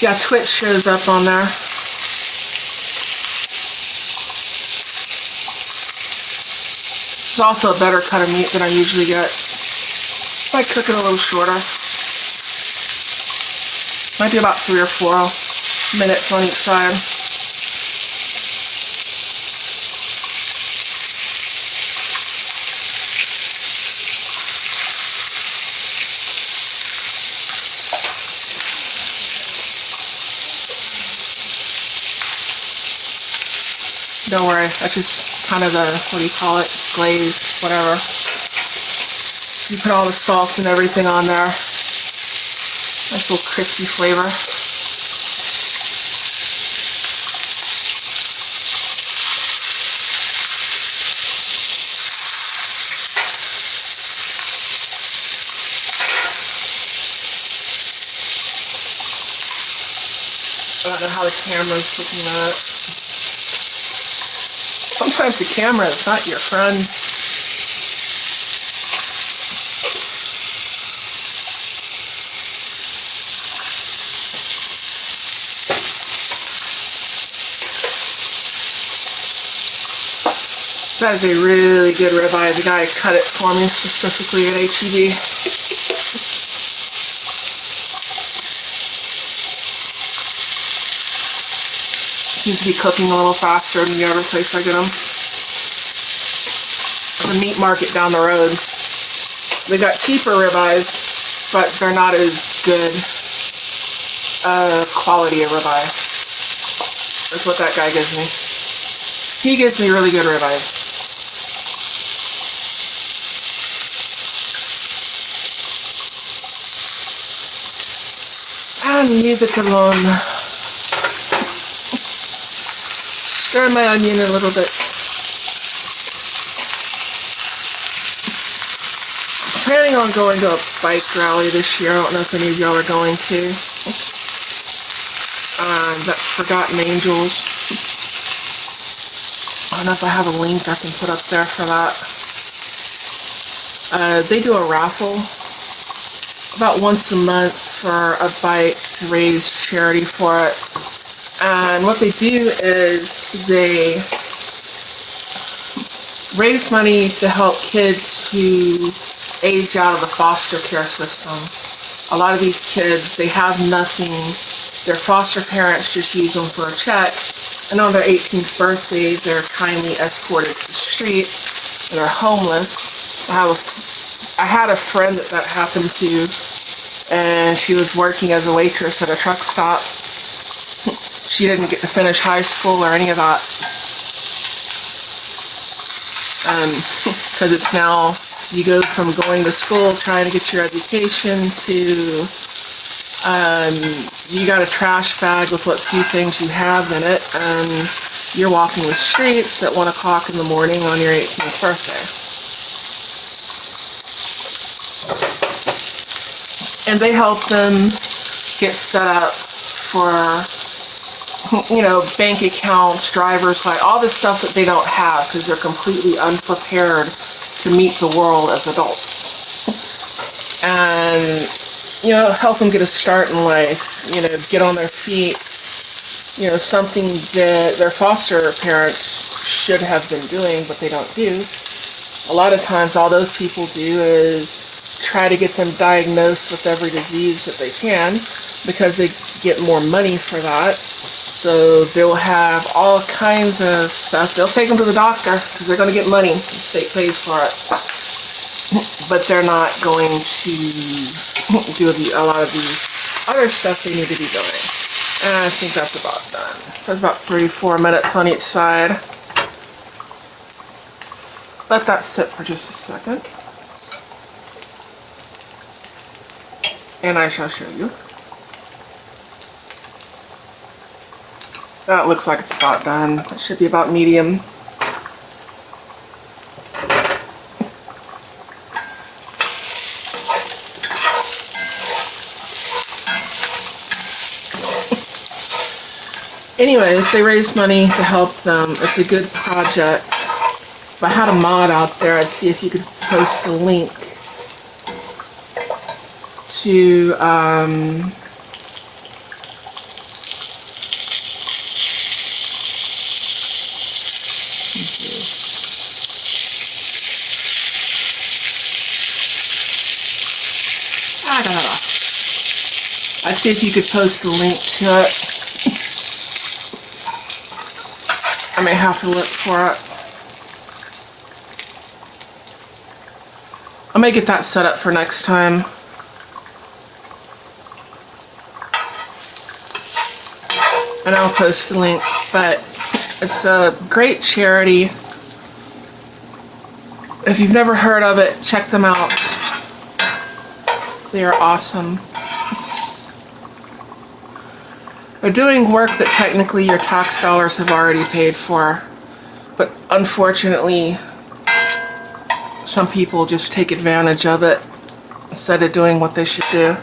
Yeah, Twitch shows up on there. It's also a better cut of meat than I usually get. I cook it a little shorter. Might be about 3 or 4 minutes on each side. Don't worry, that's just kind of the, what do you call it, glaze, whatever. You put all the salt and everything on there. Nice little crispy flavor. I don't know how the camera's looking at it. Sometimes the camera is not your friend. That is a really good ribeye. The guy cut it for me specifically at HEB. Seems to be cooking a little faster than the other place I get them. The meat market down the road. They got cheaper ribeyes, but they're not as good quality of ribeye. That's what that guy gives me. He gives me really good ribeyes. And music alone. Stir my onion a little bit. Planning on going to a bike rally this year. I don't know if any of y'all are going to. That's Forgotten Angels. I don't know if I have a link I can put up there for that. They do a raffle about once a month for a bike to raise charity for it. And what they do is they raise money to help kids who age out of the foster care system. A lot of these kids, they have nothing. Their foster parents just use them for a check. And on their 18th birthday, they're kindly escorted to the street. And they're homeless. I had a friend that happened to, and she was working as a waitress at a truck stop. She didn't get to finish high school or any of that. Because it's now, you go from going to school, trying to get your education, to you got a trash bag with what few things you have in it, and you're walking the streets at 1 o'clock in the morning on your 18th birthday. And they help them get set up for, you know, bank accounts, driver's license, all this stuff that they don't have because they're completely unprepared to meet the world as adults. And, you know, help them get a start in life, you know, get on their feet, you know, something that their foster parents should have been doing, but they don't do. A lot of times all those people do is try to get them diagnosed with every disease that they can because they get more money for that. So they'll have all kinds of stuff. They'll take them to the doctor because they're going to get money. The state pays for it. But they're not going to do a lot of the other stuff they need to be doing. And I think that's about done. That's about 3-4 minutes on each side. Let that sit for just a second. And I shall show you. That looks like it's about done. It should be about medium. Anyways, they raised money to help them. It's a good project. If I had a mod out there, I'd see if you could post the link to I'd see if you could post the link to it. I may have to look for it. I may get that set up for next time. And I'll post the link, but it's a great charity. If you've never heard of it, check them out. They are awesome. They're doing work that technically your tax dollars have already paid for, but unfortunately, some people just take advantage of it instead of doing what they should do.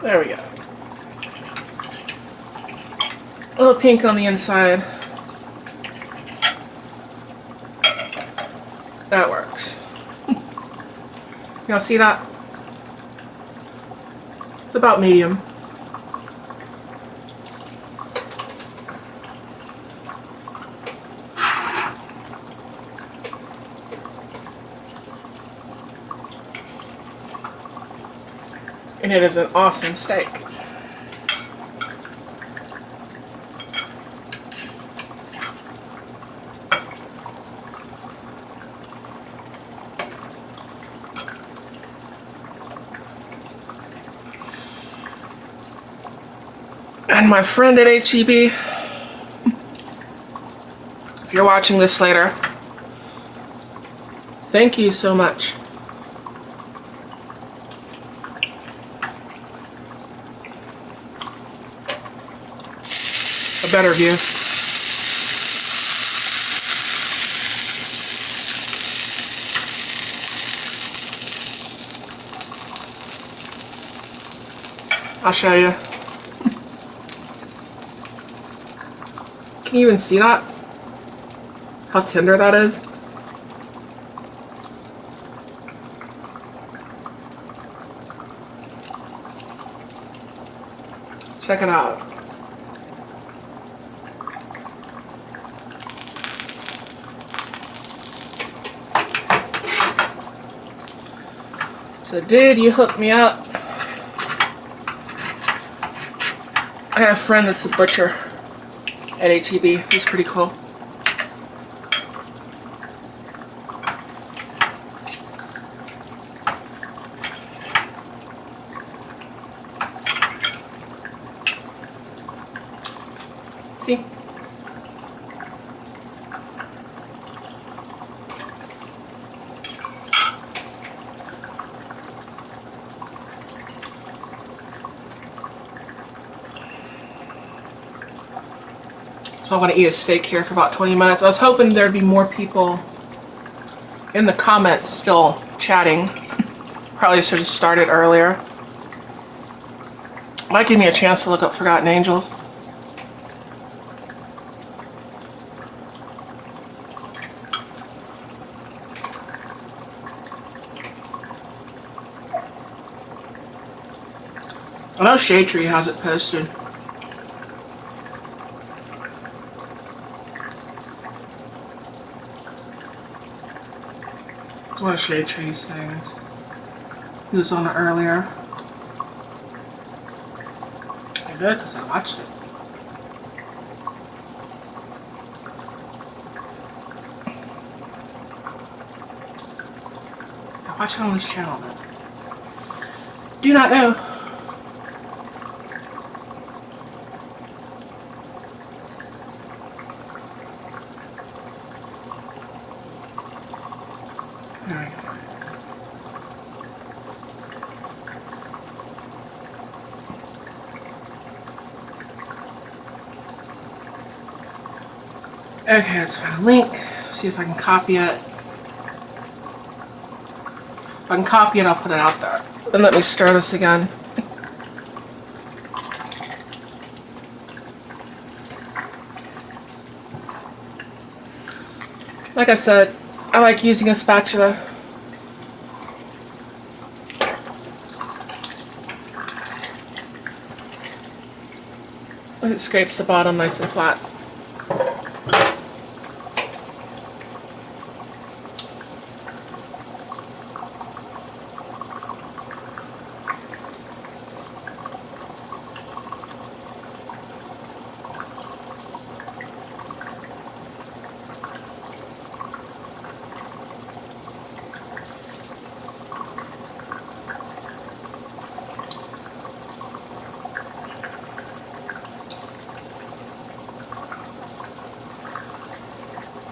There we go. A little pink on the inside. That works. Y'all see that? It's about medium. And it is an awesome steak. And my friend at HEB, if you're watching this later, thank you so much. A better view. I'll show you. Can you even see that? How tender that is? Check it out. So dude, you hooked me up. I have a friend that's a butcher at HEB. He's pretty cool. See? So I'm going to eat a steak here for about 20 minutes. I was hoping there'd be more people in the comments still chatting. Probably should have started earlier. Might give me a chance to look up Forgotten Angels. I know Shade Tree has it posted. It's one of Shade Tree's things. He was on it earlier. I did because I watched it. I watch it on this channel, but do not know. Okay, let's find a link. See if I can copy it. If I can copy it, I'll put it out there. Then let me stir this again. Like I said, I like using a spatula. It scrapes the bottom nice and flat.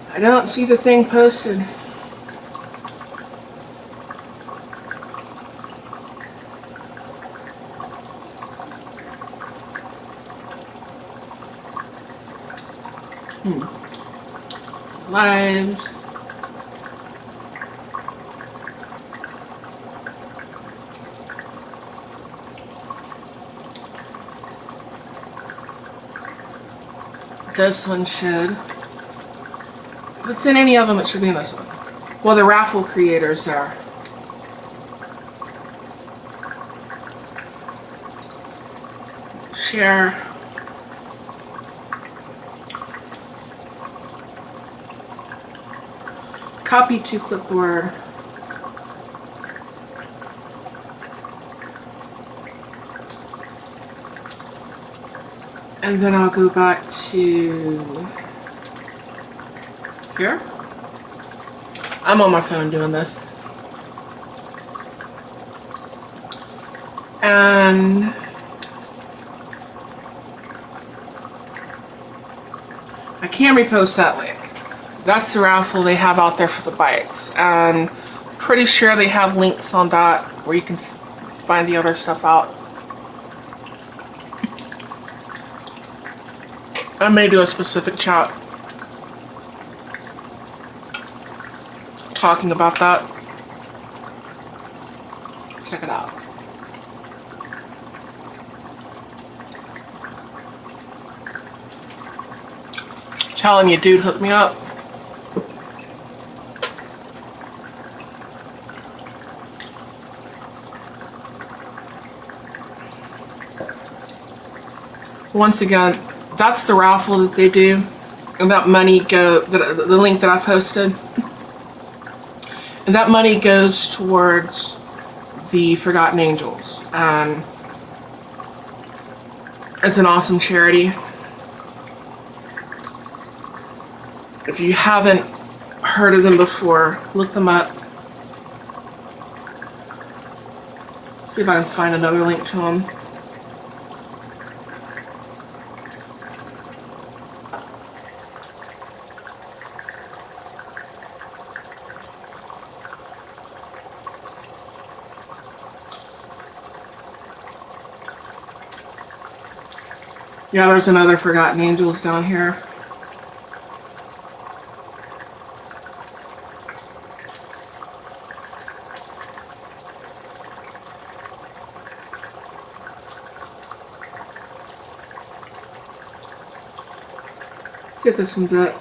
I don't see the thing posted. Lives. This one should. If it's in any of them, it should be in this one. Well, the raffle creators there. Share. Copy to clipboard. And then I'll go back to here. I'm on my phone doing this. And I can repost that link. That's the raffle they have out there for the bikes. And pretty sure they have links on that where you can find the other stuff out. I may do a specific chat talking about that. Check it out. Telling you, dude, hook me up. Once again, that's the raffle that they do, and that money the link that I posted, and that money goes towards the Forgotten Angels, and it's an awesome charity. If you haven't heard of them before, look them up. See if I can find another link to them. Yeah, there's another Forgotten Angels down here. See if this one's it.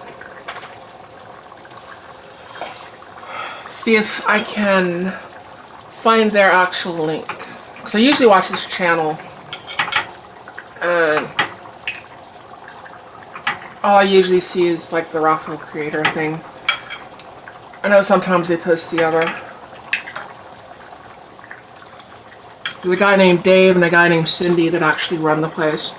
See if I can find their actual link. Because I usually watch this channel and all I usually see is like the raffle creator thing. I know sometimes they post the other. There's a guy named Dave and a guy named Cindy that actually run the place.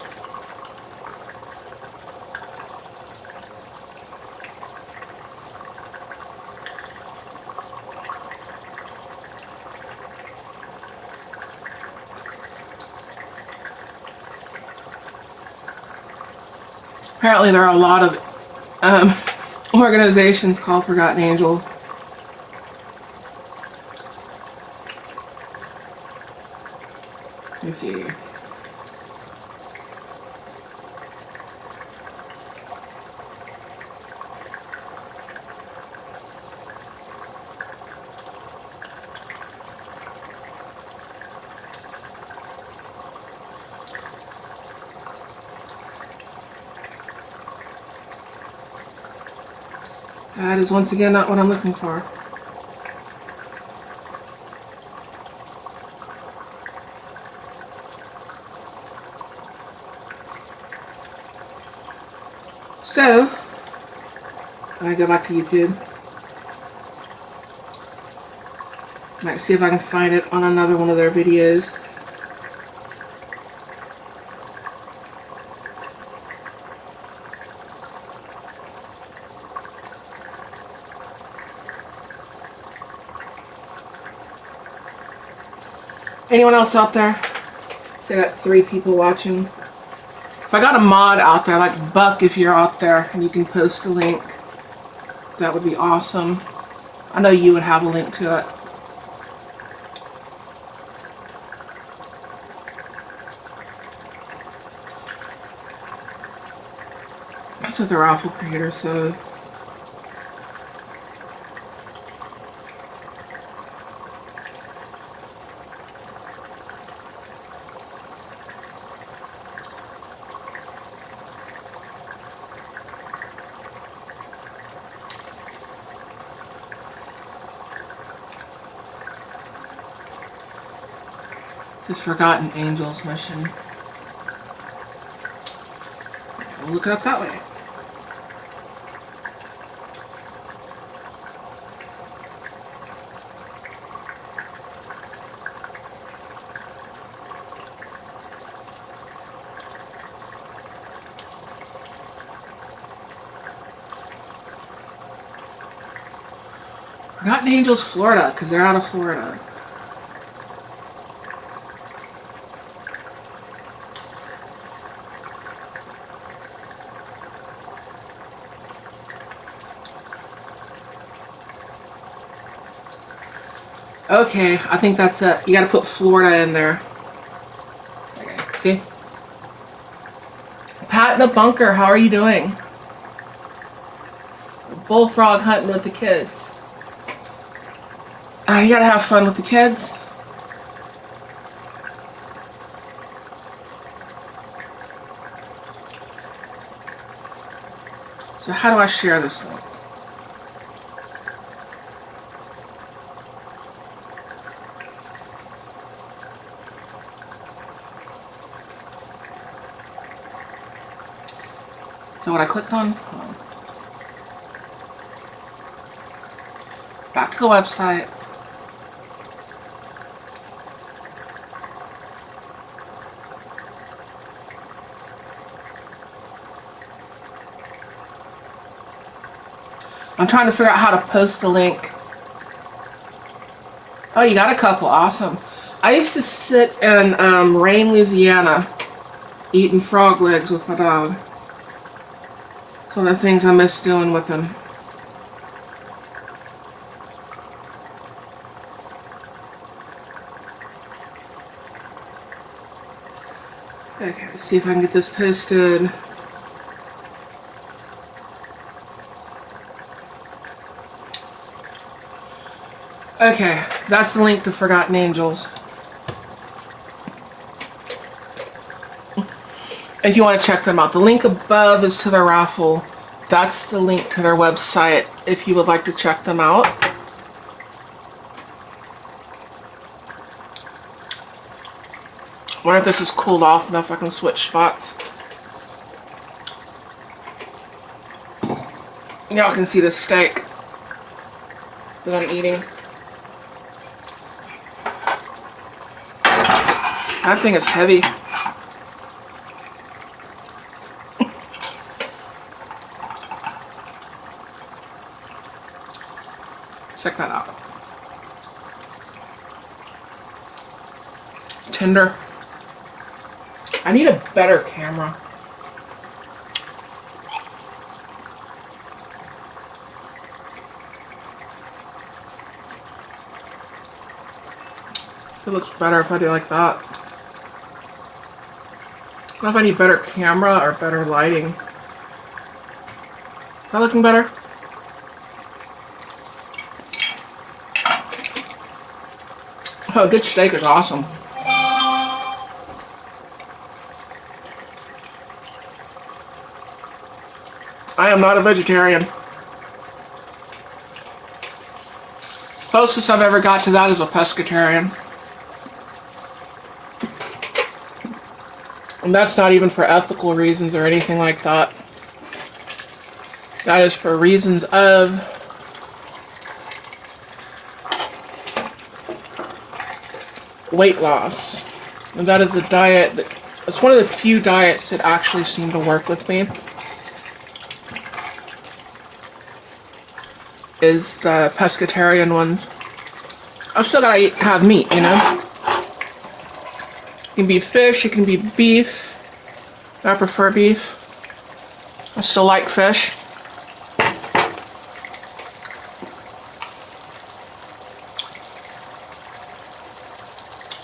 Apparently there are a lot of organizations called Forgotten Angel. Let me see. That is once again not what I'm looking for. So, I'm gonna go back to YouTube. Might see if I can find it on another one of their videos. Anyone else out there? So I got 3 people watching. If I got a mod out there, like Buck, if you're out there and you can post a link, that would be awesome. I know you would have a link to it. That's what the raffle creator said. This Forgotten Angels mission. We'll look it up that way. Forgotten Angels, Florida, because they're out of Florida. Okay, I think that's it. You gotta put Florida in there. Okay, see? Pat in the bunker, how are you doing? Bullfrog hunting with the kids. You gotta have fun with the kids. So how do I share this thing? So what I clicked on? Hold on. Back to the website. I'm trying to figure out how to post the link. Oh, you got a couple. Awesome. I used to sit in Rain, Louisiana, eating frog legs with my dog. It's one of the things I miss doing with him. Okay, let's see if I can get this posted. Okay, that's the link to Forgotten Angels. If you want to check them out. The link above is to their raffle. That's the link to their website if you would like to check them out. I wonder if this is cooled off enough I can switch spots. Y'all can see the steak that I'm eating. That thing is heavy. Check that out. Tender. I need a better camera. It looks better if I do like that. I don't know if I need better camera or better lighting. Is that looking better? Oh, good steak is awesome. I am not a vegetarian. Closest I've ever got to that is a pescatarian. And that's not even for ethical reasons or anything like that. That is for reasons of weight loss. And that is a diet that, it's one of the few diets that actually seem to work with me. Is the pescatarian one. I still gotta have meat, you know? It can be fish, it can be beef. I prefer beef. I still like fish.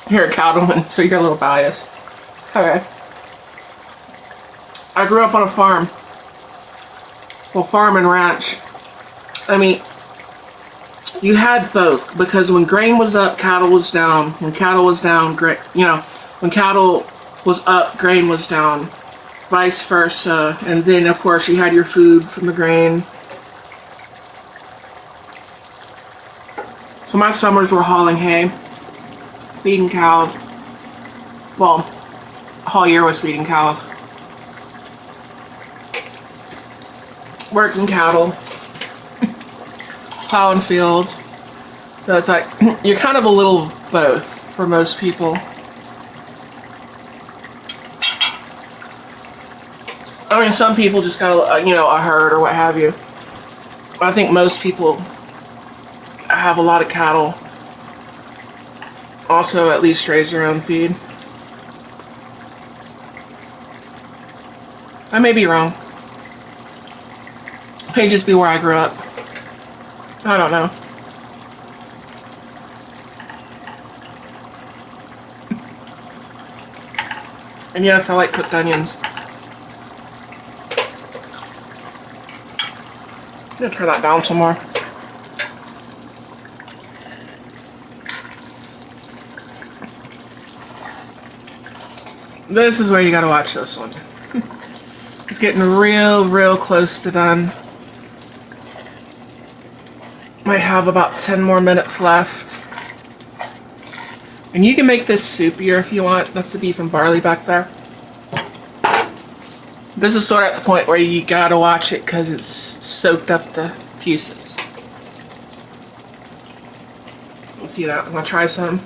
You're a cattleman, so you're a little biased. Okay. I grew up on a farm. Well, farm and ranch. I mean, you had both, because when grain was up, cattle was down. When cattle was down, when cattle was up, grain was down. Vice versa. And then, of course, you had your food from the grain. So my summers were hauling hay, feeding cows. Well, whole year was feeding cows. Working cattle. Plowing fields. So it's like, you're kind of a little both for most people. I mean, some people just got a herd or what have you. But I think most people have a lot of cattle. Also, at least raise their own feed. I may be wrong. May just be where I grew up. I don't know. And yes, I like cooked onions. I'm gonna turn that down some more. This is where you gotta watch this one. It's getting real close to done. Might have about 10 more minutes left. And you can make this soupier if you want. That's the beef and barley back there. This is sort of at the point where you gotta watch it because it's soaked up the juices. Let's see that. I'm gonna try some.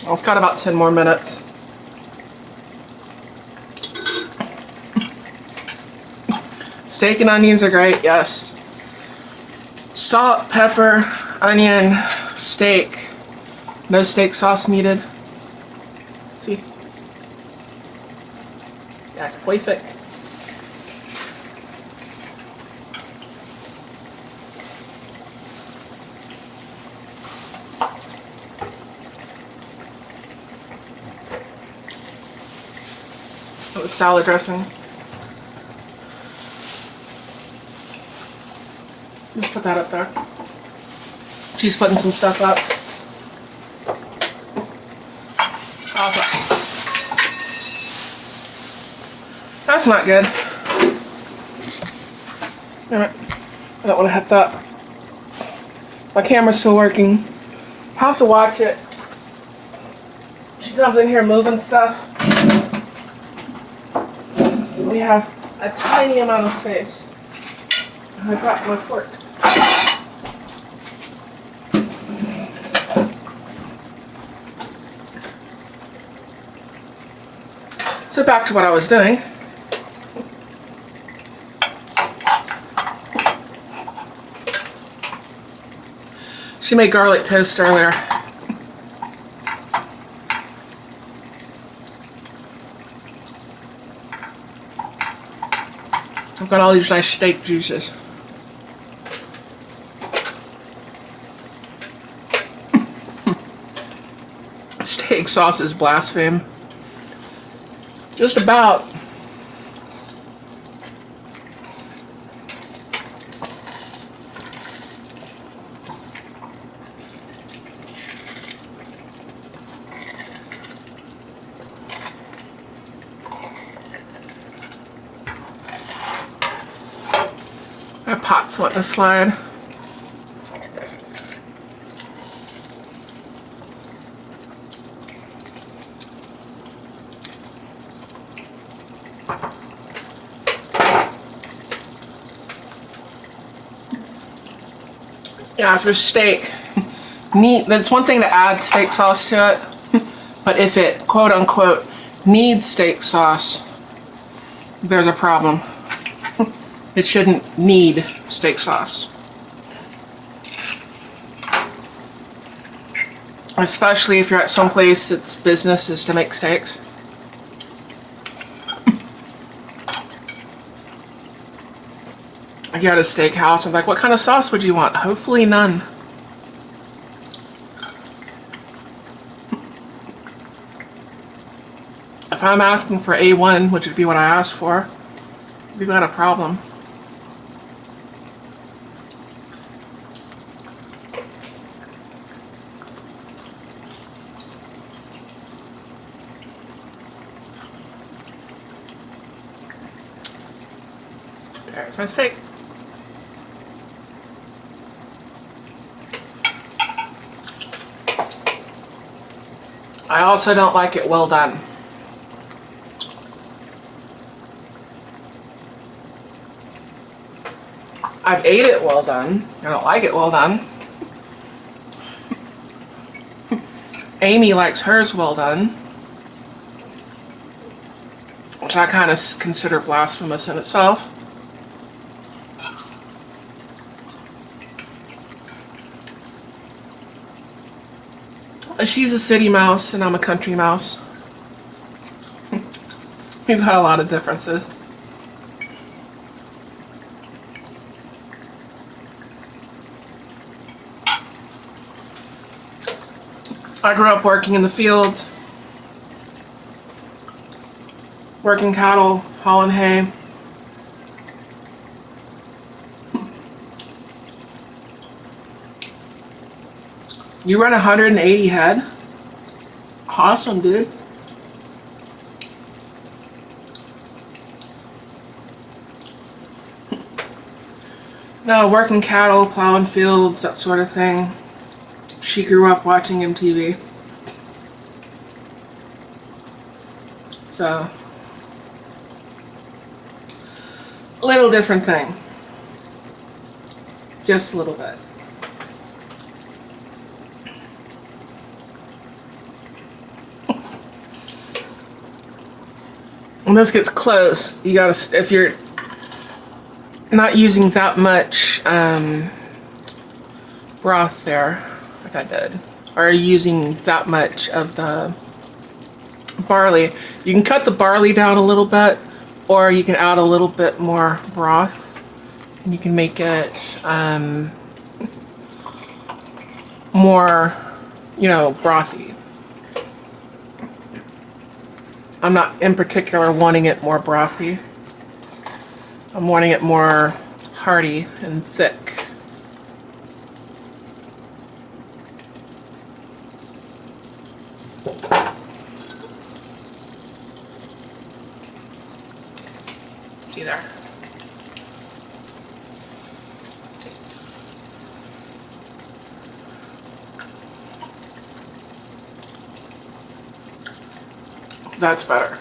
Well, it's got about 10 more minutes. Steak and onions are great, yes. Salt, pepper, onion, steak. No steak sauce needed. See? Yeah, it's way thick. With salad dressing. Just put that up there. She's putting some stuff up. Awesome. That's not good. Alright. I don't want to hit that. My camera's still working. I'll have to watch it. She comes in here moving stuff. We have a tiny amount of space. I got my fork. So back to what I was doing. She made garlic toast earlier. I've got all these nice steak juices. Steak sauce is blaspheme. Just about. My pot's wanting to slide. Yeah, for steak, meat, that's one thing to add steak sauce to it, but if it, quote unquote, needs steak sauce, there's a problem. It shouldn't need steak sauce. Especially if you're at some place that's business is to make steaks. If you're at a steakhouse, I'm like, what kind of sauce would you want? Hopefully none. If I'm asking for A1, which would be what I asked for, we've got a problem. There's my steak. I also don't like it well done. I've ate it well done. I don't like it well done. Amy likes hers well done, which I kind of consider blasphemous in itself. She's a city mouse and I'm a country mouse. We've got a lot of differences. I grew up working in the fields, working cattle, hauling hay. You run 180 head? Awesome, dude. No, working cattle, plowing fields, that sort of thing. She grew up watching MTV. So, a little different thing. Just a little bit. When this gets close, you gotta, if you're not using that much broth there, like I did, or using that much of the barley, you can cut the barley down a little bit, or you can add a little bit more broth, and you can make it more, you know, brothy. I'm not in particular wanting it more brothy. I'm wanting it more hearty and thick. See there? That's better.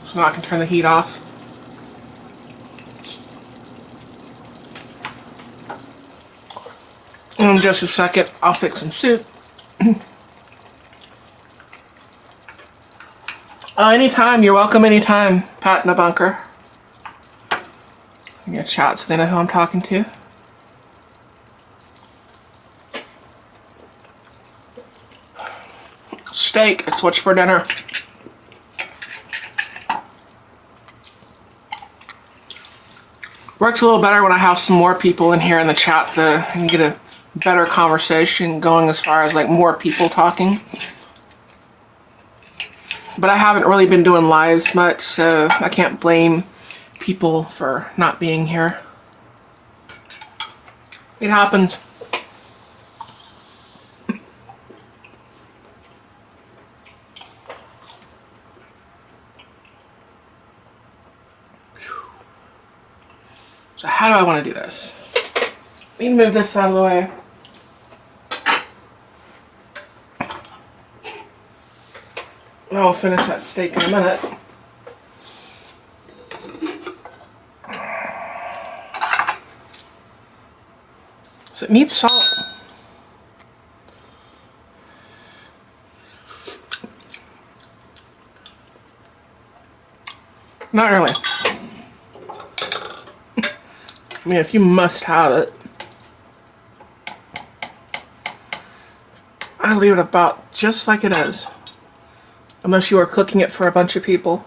So now I can turn the heat off. In just a second, I'll fix some soup. Anytime, you're welcome anytime, Pat in the bunker. I get shots so they know who I'm talking to. Steak, it's what's for dinner. Works a little better when I have some more people in here in the chat to get a better conversation going as far as like more people talking. But I haven't really been doing lives much, so I can't blame people for not being here. It happens. So how do I want to do this? Let me move this out of the way. And I'll finish that steak in a minute. So it needs salt. Not really. I mean, if you must have it, I leave it about just like it is. Unless you are cooking it for a bunch of people.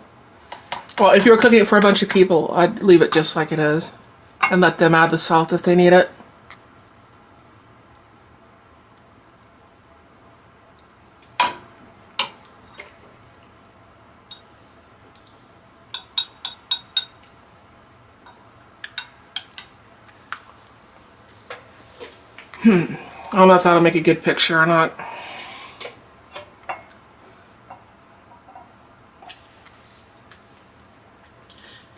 Well, if you were cooking it for a bunch of people, I'd leave it just like it is. And let them add the salt if they need it. I don't know if that'll make a good picture or not.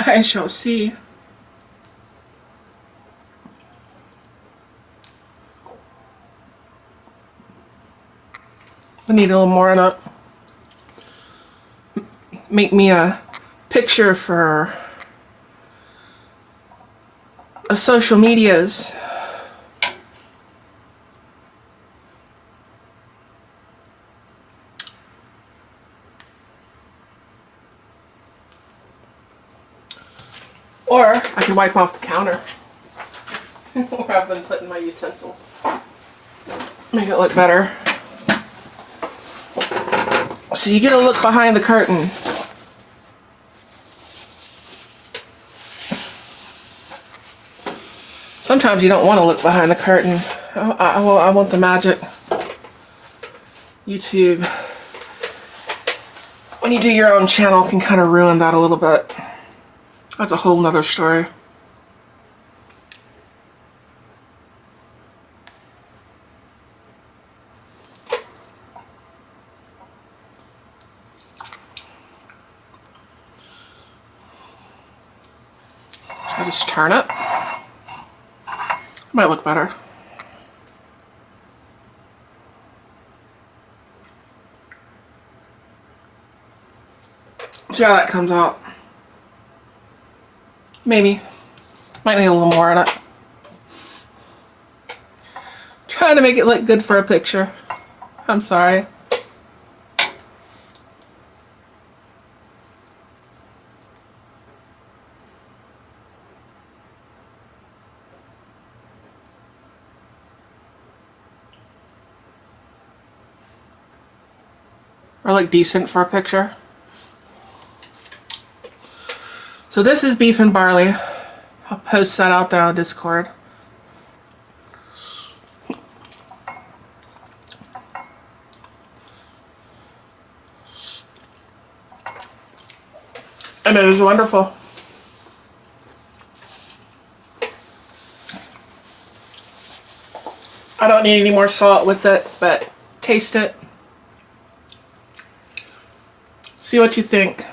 I shall see. I need a little more in it. Make me a picture for the social medias. Or I can wipe off the counter where I've been putting my utensils. Make it look better. So you get a look behind the curtain. Sometimes you don't want to look behind the curtain. I want the magic. YouTube, when you do your own channel, can kind of ruin that a little bit. That's a whole nother story. I just turn it. Might look better. See how that comes out. Maybe. Might need a little more in it. Trying to make it look good for a picture. I'm sorry. Or look decent for a picture. So this is beef and barley. I'll post that out there on Discord. And it is wonderful. I don't need any more salt with it, but taste it. See what you think.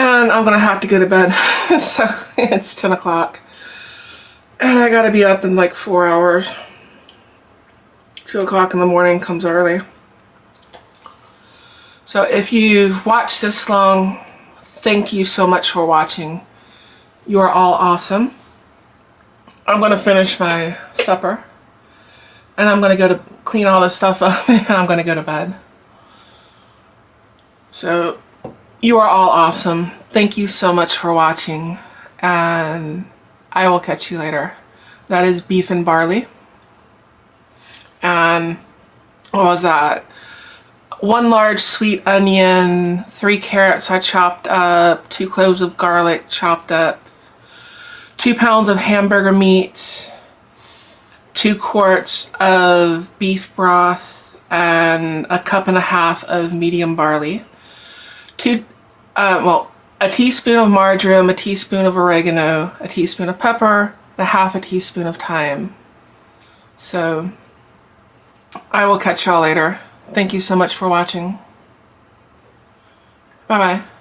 And I'm gonna have to go to bed. So it's 10 o'clock. And I gotta be up in like 4 hours. 2 o'clock in the morning comes early. So if you've watched this long, thank you so much for watching. You are all awesome. I'm gonna finish my supper. And I'm gonna go to clean all this stuff up and I'm gonna go to bed. So you are all awesome. Thank you so much for watching. And I will catch you later. That is beef and barley. And what was that? 1 large sweet onion, 3 carrots I chopped up, 2 cloves of garlic chopped up, 2 pounds of hamburger meat, 2 quarts of beef broth, and a cup and a half of medium barley. A teaspoon of marjoram, a teaspoon of oregano, a teaspoon of pepper, and a half a teaspoon of thyme. So I will catch y'all later. Thank you so much for watching. Bye-bye.